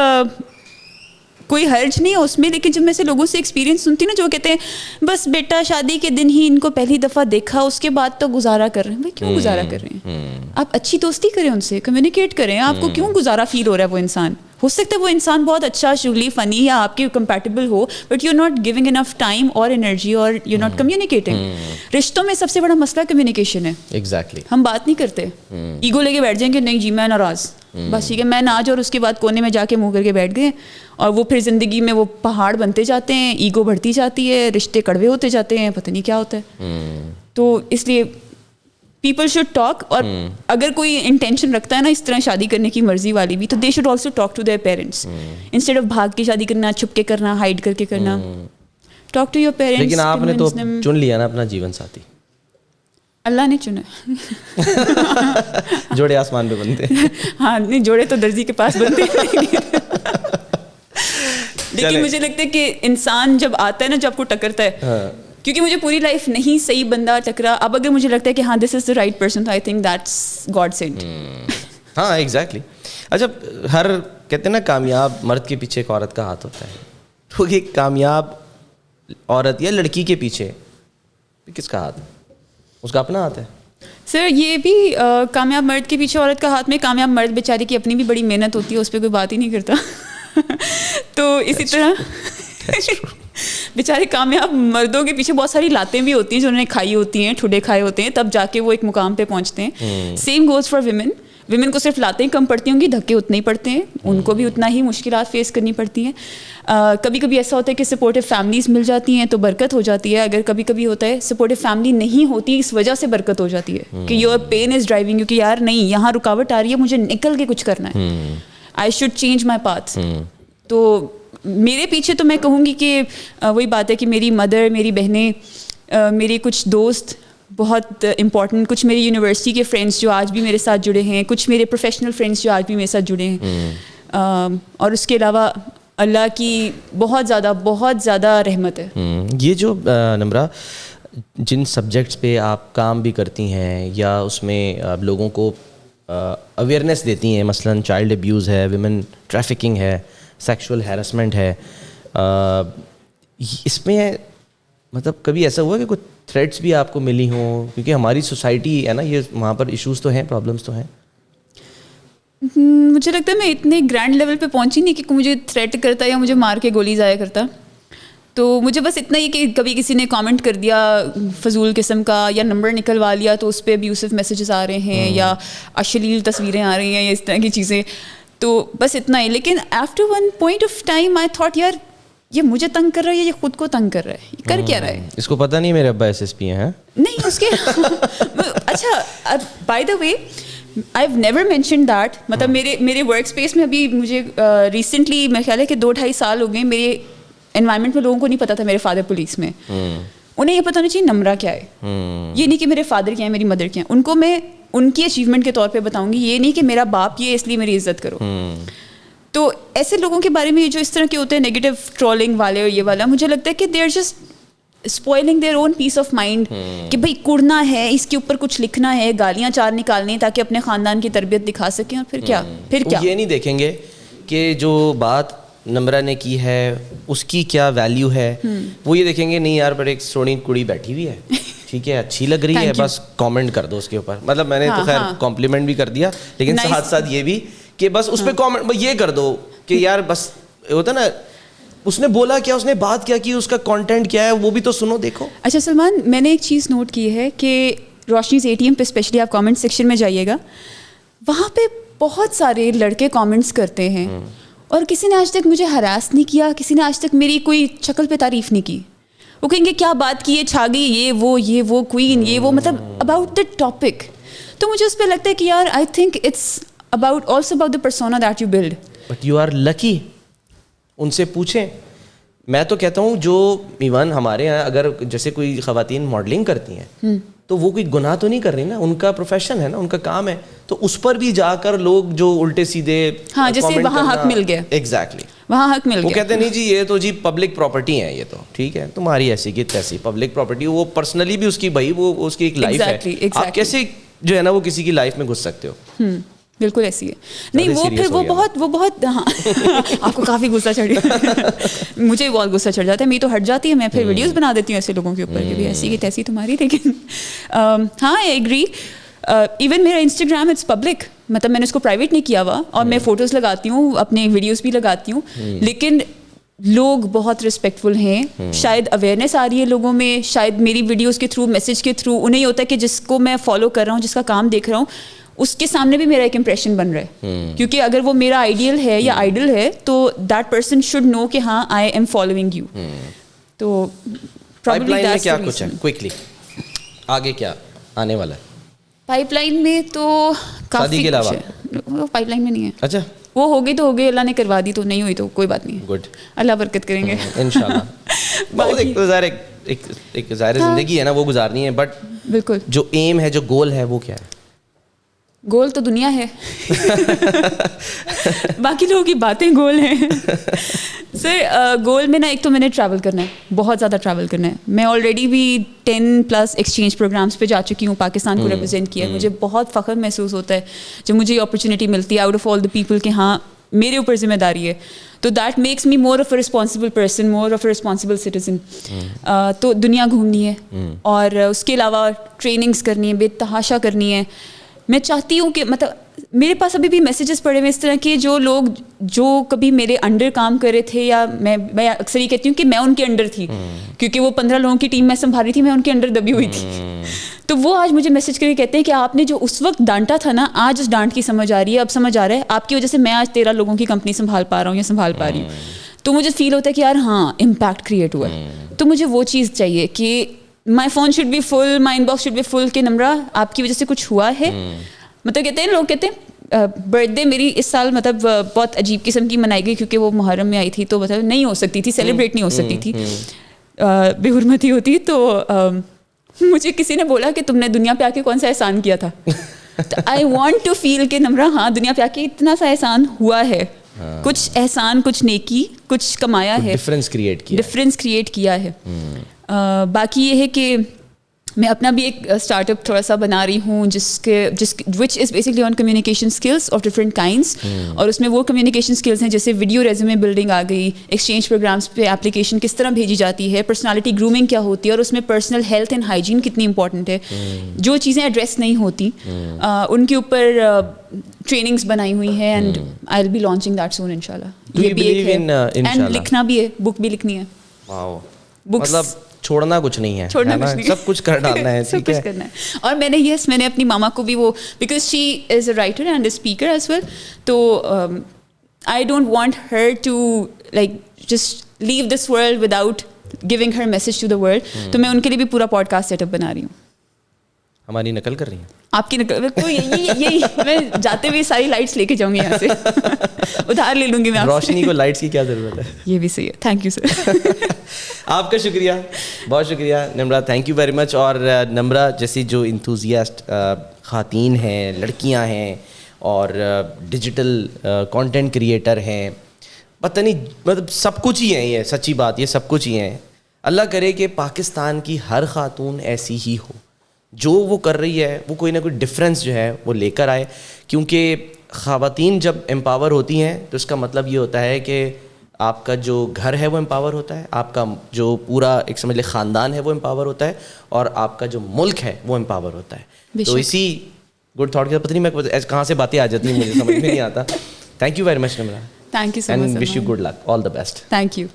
کوئی حرج نہیں ہے اس میں, لیکن جب میں سے لوگوں سے ایکسپیرینس سنتی نا, جو کہتے ہیں بس بیٹا شادی کے دن ہی ان کو پہلی دفعہ دیکھا, اس کے بعد تو گزارا کر رہے ہیں. بھائی کیوں گزارا کر رہے ہیں؟ آپ اچھی دوستی کریں ان سے, کمیونیکیٹ کریں. آپ کو کیوں گزارا فیل ہو رہا ہے؟ وہ انسان ہو سکتا ہے وہ انسان بہت اچھا, شغلی, فنی یا آپ کے compatible who, but you not giving enough time اور انرجی, اور یو ناٹ کمیونیکیٹنگ. رشتوں میں سب سے بڑا مسئلہ کمیونیکیشن ہے.
ایگزیکٹلی.
ہم بات نہیں کرتے, ایگو لے کے بیٹھ جائیں گے, نہیں جی میں ناراض, بس ٹھیک ہے میں ناج, اور اس کے بعد کونے میں جا کے منہ کر کے بیٹھ گئے, اور وہ پھر زندگی میں وہ پہاڑ بنتے جاتے ہیں, ایگو بڑھتی جاتی ہے, رشتے کڑوے ہوتے جاتے ہیں, پتہ نہیں کیا ہوتا ہے. تو اس لیے پیپل شوڈ ٹاک. اور اگر کوئی انٹینشن رکھتا ہے نا اس طرح شادی کرنے کی مرضی والی بھی, تو they should also talk to their parents, instead of بھاگ کے شادی کرنا, چھپ کے کرنا, ہائڈ کر کے کرنا. Talk to your parents.
لیکن آپ نے تو چن لیا نا اپنا جیون ساتھی,
اللہ نے چنا.
جوڑے آسمان پہ بنتے ہیں.
ہاں نہیں, جوڑے تو درزی کے پاس بنتے ہیں. لیکن مجھے لگتا ہے کہ انسان جب آتا ہے نا, جب کو ٹکرتا ہے, کیونکہ مجھے پوری لائف نہیں صحیح بندہ ٹکرا, اب اگر مجھے لگتا ہے کہ ہاں this is the right person, I think that's God sent.
ہاں ایگزیکٹلی. اچھا, ہر کہتے ہیں نا کامیاب مرد کے پیچھے ایک عورت کا ہاتھ ہوتا ہے, تو ایک کامیاب عورت یا لڑکی کے پیچھے کس کا ہاتھ ہے؟ اس کا اپنا ہاتھ ہے.
سر یہ بھی کامیاب مرد کے پیچھے عورت کا ہاتھ میں, کامیاب مرد بیچارے کی اپنی بھی بڑی محنت ہوتی ہے, اس پہ کوئی بات ہی نہیں کرتا. تو اسی طرح بیچارے کامیاب مردوں کے پیچھے بہت ساری لاتیں بھی ہوتی ہیں جو انہوں نے کھائی ہوتی ہیں, ٹھڈے کھائے ہوتے ہیں, تب جا کے وہ ایک مقام پہ پہنچتے ہیں. Same goes for women. Women کو صرف لاتیں کم پڑتی ہوں گی, دھکے اتنے ہی پڑتے ہیں, ان کو بھی اتنا ہی مشکلات فیس کرنی پڑتی ہیں. کبھی کبھی ایسا ہوتا ہے کہ سپورٹیو فیملیز مل جاتی ہیں تو برکت ہو جاتی ہے. اگر کبھی کبھی ہوتا ہے سپورٹیو فیملی نہیں ہوتی, اس وجہ سے برکت ہو جاتی ہے کہ your pain is driving you, کہ یار نہیں یہاں رکاوٹ آ رہی ہے, مجھے نکل کے کچھ کرنا ہے, I should change my path. تو میرے پیچھے تو میں کہوں گی کہ وہی بات ہے کہ میری مدر, میری بہنیں, میری کچھ دوست بہت امپورٹنٹ, کچھ میری یونیورسٹی کے فرینڈس جو آج بھی میرے ساتھ جڑے ہیں, کچھ میرے پروفیشنل فرینڈس جو آج بھی میرے ساتھ جڑے ہیں, اور اس کے علاوہ اللہ کی بہت زیادہ رحمت ہے.
یہ جو نمرا جن سبجیکٹس پہ آپ کام بھی کرتی ہیں یا اس میں لوگوں کو اویئرنیس دیتی ہیں, مثلاً چائلڈ ابیوز ہے, ویمن ٹریفکنگ ہے, سیکشول ہیراسمنٹ ہے, اس میں مطلب کبھی ایسا ہوا کہ کوئی تھریٹس بھی آپ کو ملی ہوں؟ کیونکہ ہماری سوسائٹی ہے نا, یہ وہاں پر ایشوز تو ہیں, پرابلمس تو ہیں.
مجھے لگتا ہے میں اتنے گرینڈ لیول پہ پہنچی نہیں کہ مجھے تھریٹ کرتا یا مجھے مار کے گولی ضائع کرتا. تو مجھے بس اتنا ہی کہ کبھی کسی نے کامنٹ کر دیا فضول قسم کا, یا نمبر نکلوا لیا تو اس پہ ابیوسو میسیجز آ رہے ہیں, یا اشلیل تصویریں آ رہی ہیں, یا اس طرح کی چیزیں. تو بس اتنا ہی. لیکن after one point of time I thought یار یہ مجھے تنگ کر رہا ہے یا یہ خود کو تنگ کر رہا ہے, یہ کر کیا رہا ہے.
اس کو پتہ نہیں میرے ابا SSP ہیں.
نہیں اس کے اچھا by the way I have never mentioned that. مطلب میرے ورک اسپیس میں ابھی مجھے ریسنٹلی میرے خیال ہے کہ 2-2.5 سال ہو گئے, میرے انوائرمنٹ میں لوگوں کو نہیں پتا تھا میرے فادر پولیس میں. انہیں یہ پتا نہیں چاہیے نمرا کیا ہے. یہ نہیں کہ میرے فادر کیا ہے, میری مدر کیا ہے, ان کو میں ان کی اچیومنٹ کے طور پہ بتاؤں گی. یہ نہیں کہ میرا باپ یہ اس لیے میری عزت کرو. تو ایسے لوگوں کے بارے میں جو اس طرح کے ہوتے ہیں نیگیٹو ٹرولنگ والے اور یہ والا, مجھے لگتا ہے کہ they are just spoiling their own peace of mind کہ بھائی کڑنا ہے, اس کے اوپر کچھ لکھنا ہے, گالیاں 4 نکالنی ہیں تاکہ اپنے خاندان کی تربیت دکھا سکیں. اور پھر کیا
یہ نہیں دیکھیں گے کہ جو بات نمرا نے کی ہے اس کی کیا ویلیو ہے. وہ یہ دیکھیں گے نہیں یار بڑے ایک سونی کڑی بیٹھی ہوئی ہے, ٹھیک ہے, اچھی لگ رہی ہے, بس کامنٹ کر دو اس کے اوپر. مطلب میں نے تو خیر کمپلیمنٹ بھی کر دیا, لیکن ساتھ ساتھ یہ بھی کہ بس اس پہ کامنٹ یہ کر دو کہ یار بس ہوتا نا, اس نے بولا کیا, اس نے بات کیا کی, اس کا کانٹینٹ کیا ہے, وہ بھی تو سنو دیکھو.
اچھا سلمان, میں نے ایک چیز نوٹ کی ہے کہ روشنیز ATM پہ اسپیشلی آپ کامنٹ سیکشن میں جائیے گا, وہاں پہ بہت سارے لڑکے کامنٹس کرتے ہیں اور کسی نے آج تک مجھے ہراس نہیں کیا, کسی نے آج تک میری کوئی شکل پہ تعریف نہیں کی. وہ کہیں گے کیا بات کی ہے, چھا گئی, یہ وہ کوئین, یہ وہ, مطلب اباؤٹ دا ٹاپک. تو مجھے اس پہ لگتا ہے کہ یار I think it's also about the persona that you build.
But you are lucky. ان سے پوچھیں. میں تو کہتا ہوں جو ایون ہمارے یہاں اگر جیسے کوئی خواتین ماڈلنگ کرتی ہیں تو وہ کوئی گناہ تو نہیں کر رہی نا, ان کا پروفیشن ہے نا, ان کا کام ہے. تو اس پر بھی جا کر لوگ جو الٹے سیدھے,
ہاں جیسے وہاں حق مل گیا,
ایگزیکٹلی
وہاں حق مل گیا,
وہ کہتے ہیں نہیں جی یہ تو جی پبلک پراپرٹی ہے, یہ تو ٹھیک ہے تمہاری ایسی کی تیسی پبلک پراپرٹی, وہ پرسنلی بھی اس کی بھائی وہ اس کی ایک لائف ہے. آپ کیسے جو ہے نا وہ کسی کی لائف میں گھس سکتے ہو.
بالکل ایسی ہے. نہیں وہ پھر وہ بہت ہاں آپ کو کافی غصہ چڑھ گیا, مجھے بہت غصہ چڑھ جاتا ہے, میری تو ہٹ جاتی ہے, میں پھر ویڈیوز بنا دیتی ہوں ایسے لوگوں کے اوپر کہ بھی ایسی کی تیسی تمہاری. لیکن ہاں آئی ایگری, ایون میرا انسٹاگرام اٹس پبلک, مطلب میں نے اس کو پرائیویٹ نہیں کیا ہوا, اور میں فوٹوز لگاتی ہوں, اپنے ویڈیوز بھی لگاتی ہوں, لیکن لوگ بہت رسپیکٹفل ہیں. شاید اویئرنیس آ رہی ہے لوگوں میں, شاید میری ویڈیوز کے تھرو, میسج کے تھرو انہیں یہ ہوتا ہے کہ جس کو میں فالو کر رہا ہوں, جس کا کام دیکھ رہا ہوں, اس کے سامنے بھی میرا ایک امپریشن بن رہا ہے. کیونکہ اگر وہ میرا آئیڈیل ہے یا آئیڈل ہے تو دیٹ پرسن شوڈ نو کہ ہاں آئی ایم فالوئنگ یو. تو
پائپ لائن میں کیا کچھ ہے کوئکلی آگے کیا آنے والا ہے؟
پائپ لائن میں تو
شادی کے علاوہ
پائپ لائن میں نہیں ہے.
اچھا
وہ ہوگی تو ہوگی, اللہ نے کروا دی, تو نہیں ہوئی تو کوئی بات نہیں.
گڈ,
اللہ برکت کریں گے
انشاءاللہ. ایک ظاہر زندگی ہے نا وہ گزارنی ہے, بٹ
بالکل جو
ایم ہے, جو گول ہے وہ کیا ہے؟
گول تو دنیا ہے, باقی لوگوں کی باتیں گول ہیں. سر گول میں نا ایک تو میں نے ٹریول کرنا ہے, بہت زیادہ ٹریول کرنا ہے. میں آلریڈی بھی 10+ ایکسچینج پروگرامس پہ جا چکی ہوں, پاکستان کو ریپرزینٹ کیا. مجھے بہت فخر محسوس ہوتا ہے جب مجھے یہ اپرچونیٹی ملتی ہے out of all the people کہ ہاں میرے اوپر ذمہ داری ہے. تو that makes me more of a responsible person, more of a responsible citizen. تو دنیا گھومنی ہے, اور اس کے علاوہ ٹریننگس کرنی ہے, بے تحاشا کرنی ہے. میں چاہتی ہوں کہ مطلب میرے پاس ابھی بھی میسیجز پڑے ہوئے اس طرح کے, جو لوگ جو کبھی میرے انڈر کام کر رہے تھے, یا میں اکثر یہ کہتی ہوں کہ میں ان کے انڈر تھی, کیونکہ وہ 15 لوگوں کی ٹیم میں سنبھال رہی تھی, میں ان کے انڈر دبی ہوئی تھی. تو وہ آج مجھے میسج کر کے کہتے ہیں کہ آپ نے جو اس وقت ڈانٹا تھا نا, آج اس ڈانٹ کی سمجھ آ رہی ہے, اب سمجھ آ رہا ہے آپ کی وجہ سے میں آج 13 لوگوں کی کمپنی سنبھال پا رہا ہوں یا سنبھال پا رہی ہوں. تو مجھے فیل ہوتا ہے کہ یار ہاں امپیکٹ کریٹ ہوا ہے. تو مجھے وہ چیز چاہیے کہ my phone should be full, my inbox should be full کہ نمرا آپ کی وجہ سے کچھ ہوا ہے. مطلب کہتے ہیں لوگ کہتے ہیں برتھ ڈے میری اس سال مطلب بہت عجیب قسم کی منائی گئی, کیونکہ وہ محرم میں آئی تھی, تو مطلب نہیں ہو سکتی تھی, سیلیبریٹ نہیں ہو سکتی تھی, بے حرمتی ہوتی. تو مجھے کسی نے بولا کہ تم نے دنیا پہ آ کے کون سا احسان کیا تھا. آئی وانٹ ٹو فیل کہ نمرا ہاں دنیا پہ آ کے اتنا سا احسان ہوا ہے, کچھ احسان, کچھ نیکی, کچھ کمایا ہے,
ڈفرینس کریٹ کیا
ہے. باقی یہ ہے کہ میں اپنا بھی ایک اسٹارٹ اپ تھوڑا سا بنا رہی ہوں which is basically on communication skills of different kinds, اور اس میں وہ کمیونیکیشن اسکلس ہیں جیسے ویڈیو ریزیومے بلڈنگ آ گئی, ایکسچینج پروگرامس پہ اپلیکیشن کس طرح بھیجی جاتی ہے, پرسنالٹی گرومنگ کیا ہوتی ہے, اور اس میں پرسنل ہیلتھ اینڈ ہائیجین کتنی امپورٹنٹ ہے, جو چیزیں ایڈریس نہیں ہوتی ان کے اوپر ٹریننگس بنائی ہوئی ہیں, and I will be launching that soon ان شاء اللہ. یہ بھی ایک ہے, اینڈ لکھنا بھی ہے, بک بھی لکھنی ہے.
مطلب چھوڑنا کچھ نہیں ہے, سب کچھ کر ڈالنا ہے,
سب کچھ کرنا ہے. اور میں نے اپنی ماما کو بھی وہ, because she is a writer and a speaker as well, تو I don't want her to like just leave this world without giving her message to the world. تو میں ان کے لیے بھی پورا پوڈ کاسٹ سیٹ اپ بنا رہی ہوں.
ہماری نقل کر رہی ہیں
آپ کی نقل, تو یہی میں جاتے ہوئے ساری لائٹس لے کے جاؤں گی یہاں سے, ادھار لے لوں گی میں.
روشنی کو لائٹس کی کیا ضرورت ہے,
یہ بھی صحیح ہے. Thank you sir.
آپ کا شکریہ, بہت شکریہ نمرا, تھینک یو ویری مچ. اور نمرا جیسی جو انتھوزیاسٹ خواتین ہیں, لڑکیاں ہیں, اور ڈیجیٹل کانٹینٹ کریٹر ہیں, پتہ نہیں مطلب سب کچھ ہی ہیں, یہ سچی بات, یہ سب کچھ ہی ہیں. اللہ کرے کہ پاکستان کی ہر خاتون ایسی ہی ہو, جو وہ کر رہی ہے وہ کوئی نہ کوئی ڈفرینس جو ہے وہ لے کر آئے. کیونکہ خواتین جب امپاور ہوتی ہیں تو اس کا مطلب یہ ہوتا ہے کہ آپ کا جو گھر ہے وہ امپاور ہوتا ہے, آپ کا جو پورا ایک سمجھ لے خاندان ہے وہ امپاور ہوتا ہے, اور آپ کا جو ملک ہے وہ امپاور ہوتا ہے. تو اسی گڈ تھاٹ کے پتہ نہیں میں کہاں سے باتیں آ جاتی ہیں, مجھے سمجھ میں نہیں آتا. Thank you very much Nimra.
Thank you so much,
and wish you good luck, all the best.
Thank you.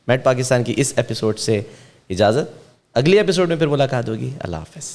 Meet Pakistan کی اس ایپیسوڈ سے اجازت, اگلی ایپیسوڈ میں پھر ملاقات ہوگی. اللہ حافظ.